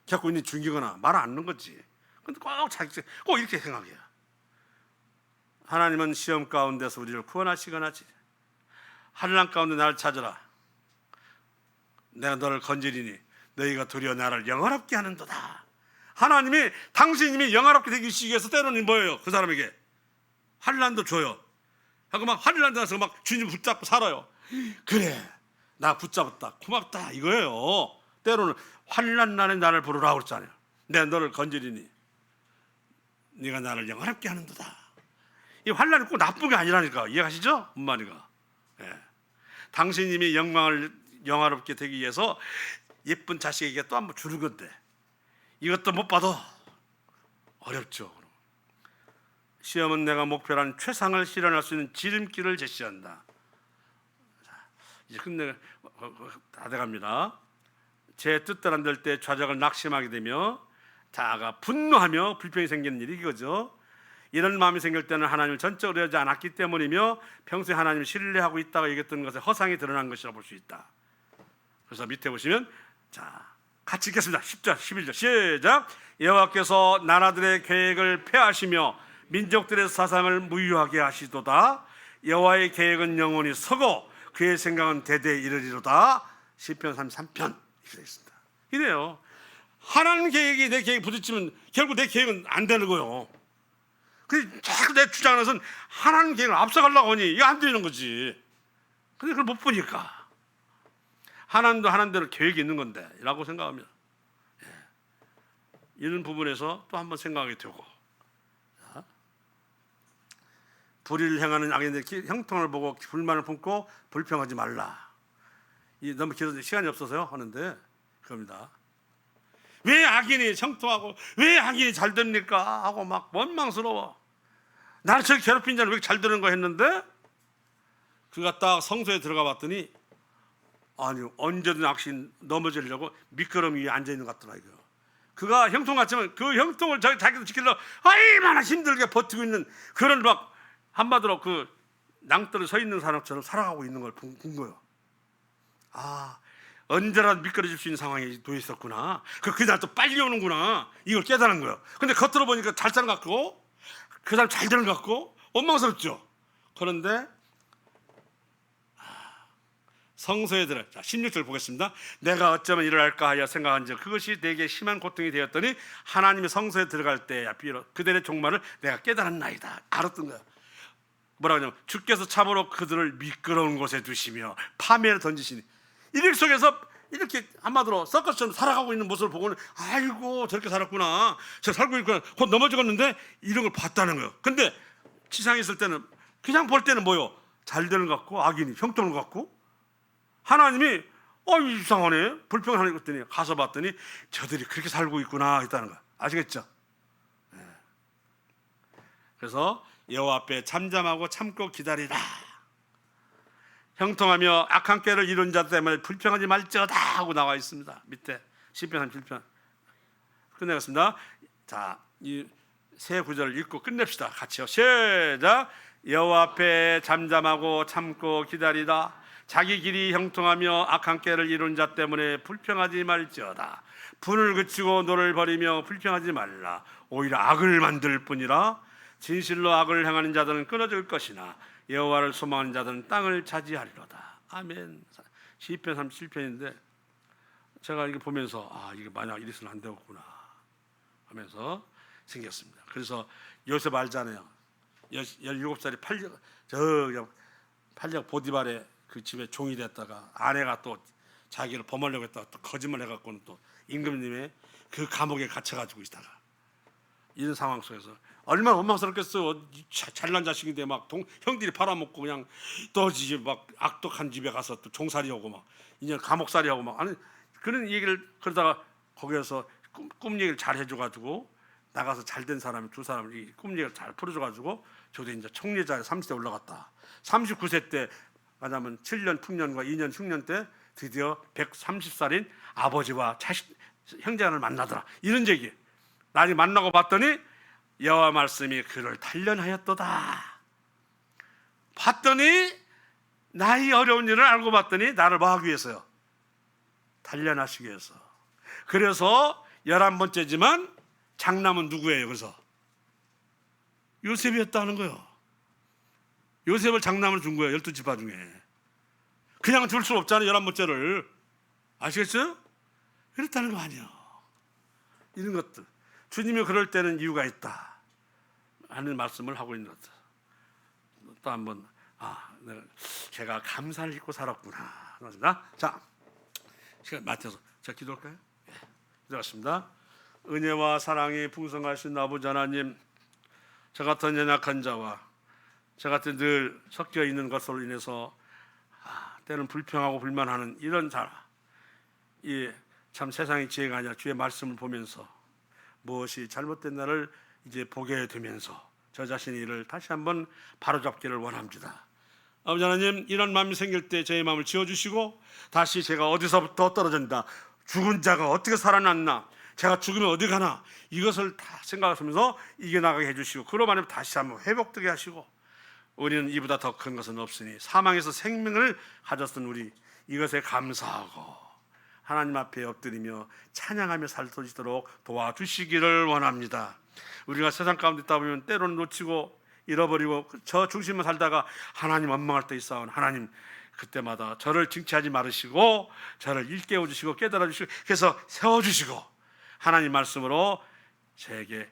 겪고 있는 중이거나 말 안 하는 거지. 근데 꼭 이렇게 생각해요. 하나님은 시험 가운데서 우리를 구원하시거나 환난 가운데 나를 찾으라. 내가 너를 건지리니 너희가 도리어 나를 영화롭게 하는도다. 하나님이 당신님이 영화롭게 되기 위해서 때로는 뭐예요? 그 사람에게 환난도 줘요. 하고 막 환난 데서 막 주님 붙잡고 살아요. 그래 나 붙잡았다 고맙다 이거예요. 때로는 환난 날에 나를 부르라고 그랬잖아요. 내가 너를 건지리니 네가 나를 영화롭게 하는도다. 이 환난이 꼭 나쁜 게 아니라니까. 이해가시죠? 엄마니가. 예. 당신님이 영화롭게 되기 위해서 예쁜 자식에게 또 한번 주는 건데 이것도 못 받아. 어렵죠. 시험은 내가 목표로 한 최상을 실현할 수 있는 지름길을 제시한다. 이제 끝내 다 돼갑니다. 제 뜻대로 안 될 때 좌절을 낙심하게 되며 자아가 분노하며 불평이 생기는 일이 이거죠. 이런 마음이 생길 때는 하나님을 전적으로 하지 않았기 때문이며 평소에 하나님을 신뢰하고 있다고 얘기했던 것에 허상이 드러난 것이라고 볼 수 있다. 그래서 밑에 보시면 자 같이 읽겠습니다. 10절 11절 시작. 여호와께서 나라들의 계획을 폐하시며 민족들의 사상을 무효하게 하시도다. 여호와의 계획은 영원히 서고 그의 생각은 대대에 이르리로다. 시편 33편 이렇게 되어 있습니다. 이래요. 하나님 계획이 내 계획에 부딪히면 결국 내 계획은 안 되는 거예요. 그 자꾸 내 주장하는 것은 하나님 계획을 앞서가려고 하니 이게 안 되는 거지. 근데 그걸 못 보니까 하나님도 하나님대로 계획이 있는 건데 라고 생각하면 이런 부분에서 또 한번 생각하게 되고 불의를 행하는 악인들의 형통을 보고 불만을 품고 불평하지 말라. 너무 길어서 시간이 없어서요 하는데 그겁니다. 왜 악인이 형통하고 왜 악인이 잘 됩니까 하고 막 원망스러워. 나를 저렇게 괴롭힌 자는 왜 이렇게 잘 되는 거 했는데 그가 딱 성소에 들어가 봤더니 아니 언제든 악신 넘어지려고 미끄러미 위에 앉아있는 것 같더라. 이거 그가 형통 같지만 그 형통을 자기도 지키려고 얼마나 힘들게 버티고 있는 그런 막 한마디로 그 낭떠러지 서 있는 사람처럼 살아가고 있는 걸 본 거예요. 아 언제라도 미끄러질 수 있는 상황에 놓여 있었구나. 그날 또 빨리 오는구나. 이걸 깨달은 거예요. 근데 겉으로 보니까 잘 사는 것 같고 그 사람 잘 되는 것 같고 원망스럽죠. 그런데 성소에 들어. 자, 16절 보겠습니다. 내가 어쩌면 이를 할까 하여 생각한즉 그것이 내게 심한 고통이 되었더니 하나님의 성소에 들어갈 때야 비록 그들의 종말을 내가 깨달았나이다. 알았던 거야. 뭐라고 하냐면 주께서 참으로 그들을 미끄러운 곳에 두시며 파멸에 던지시니, 일 속에서 이렇게 한마디로 서커스처럼 살아가고 있는 모습을 보고는 아이고 저렇게 살았구나, 저 살고 있구나, 곧 넘어졌는데 이런 걸 봤다는 거예요. 근데 지상에 있을 때는 그냥 볼 때는 뭐요? 잘 되는 것 같고 악인이 형통한 것 같고, 하나님이 이상하네 불평하는 것들이 가서 봤더니 저들이 그렇게 살고 있구나 했다는 거야. 아시겠죠? 네. 그래서 여호와 앞에 잠잠하고 참고 기다리라. 형통하며 악한 꾀를 이룬 자 때문에 불평하지 말지어다 하고 나와 있습니다. 밑에 시편 37편 끝내겠습니다. 자, 이 세 구절을 읽고 끝냅시다. 같이요. 시작. 여호와 앞에 잠잠하고 참고 기다리라. 자기 길이 형통하며 악한 꾀를 이룬 자 때문에 불평하지 말지어다. 분을 그치고 노를 버리며 불평하지 말라. 오히려 악을 만들 뿐이라. 진실로 악을 행하는 자들은 끊어질 것이나 여호와를 소망하는 자들은 땅을 차지하리로다. 아멘. 시편 37편인데 제가 이게 보면서 이게 만약 이래서는 안 되겠구나 하면서 생겼습니다. 그래서 요셉 알잖아요. 17살이 팔력 보디발의 그 집에 종이 됐다가 아내가 또 자기를 범하려고 했다가 또 거짓말 해갖고는 또 임금님의 그 감옥에 갇혀가지고 있다가, 이런 상황 속에서 얼마나 원망스럽겠어요. 잘난 자식인데 막 형들이 팔아먹고 그냥 또 이제 막 악독한 집에 가서 또 종살이하고 막 이제 감옥살이하고 막 아니 그런 얘기를 그러다가 거기에서 꿈 얘기를 잘 해줘가지고 나가서 잘된 사람이 두 사람을 이 꿈 얘기를 잘 풀어줘가지고 저도 이제 총리자에 30대 올라갔다. 39세 때 만나면 7년 풍년과 2년 흉년 때 드디어 130살인 아버지와 자식 형제를 만나더라. 이런 얘기. 나니 만나고 봤더니 여호와 말씀이 그를 단련하였도다. 봤더니 나의 어려운 일을 알고 봤더니 나를 뭐 하기 위해서요? 단련하시기 위해서. 그래서 11번째지만 장남은 누구예요? 그래서 요셉이었다는 거예요. 요셉을 장남을 준 거예요. 12지파 중에. 그냥 줄 수 없잖아요. 11번째를. 아시겠어요? 그렇다는 거 아니에요. 이런 것들. 주님이 그럴 때는 이유가 있다 하는 말씀을 하고 있는 것들. 또 한번 제가 감사를 잊고 살았구나. 자, 시간 맞춰서 제가 기도할까요? 예, 기도하겠습니다. 은혜와 사랑이 풍성하신 아버지 하나님, 저 같은 연약한 자와 저 같은 늘 섞여 있는 것으로 인해서 때는 불평하고 불만하는 이런 자, 이 참 세상의 지혜가 아니라 주의 말씀을 보면서 무엇이 잘못된 나를 이제 보게 되면서 저 자신의 일을 다시 한번 바로잡기를 원합니다. 아버지 하나님, 이런 마음이 생길 때 저의 마음을 지어주시고 다시 제가 어디서부터 떨어진다, 죽은 자가 어떻게 살아났나, 제가 죽으면 어디 가나, 이것을 다 생각하면서 이겨나가게 해주시고 그로 말하면 다시 한번 회복되게 하시고, 우리는 이보다 더 큰 것은 없으니 사망에서 생명을 가졌던 우리 이것에 감사하고 하나님 앞에 엎드리며 찬양하며 살 수 있도록 도와주시기를 원합니다. 우리가 세상 가운데 있다 보면 때로는 놓치고 잃어버리고 저 중심만 살다가 하나님 원망할 때 있사오니 하나님 그때마다 저를 징치하지 말으시고 저를 일깨워 주시고 깨달아 주시고 그래서 세워주시고 하나님 말씀으로 저에게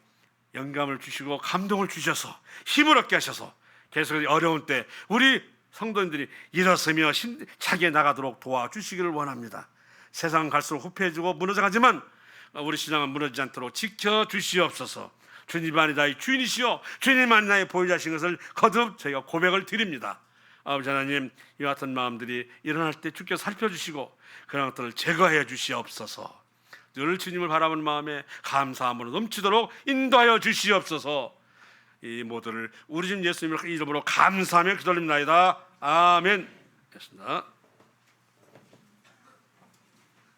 영감을 주시고 감동을 주셔서 힘을 얻게 하셔서 계속 어려운 때 우리 성도님들이 일어서며 힘차게 나가도록 도와주시기를 원합니다. 세상은 갈수록 후패해지고 무너져가지만 우리 신앙은 무너지지 않도록 지켜주시옵소서. 주님만이 나의 주인이시오, 주님만이 나의 보호자신 것을 거듭 저희가 고백을 드립니다. 아버지 하나님, 이와 같은 마음들이 일어날 때 주께서 살펴주시고 그런 것들을 제거해 주시옵소서. 늘 주님을 바라보는 마음에 감사함으로 넘치도록 인도하여 주시옵소서. 이 모두를 우리 주 예수님의 이름으로 감사하며 기도드립니다. 아멘. 됐습니다.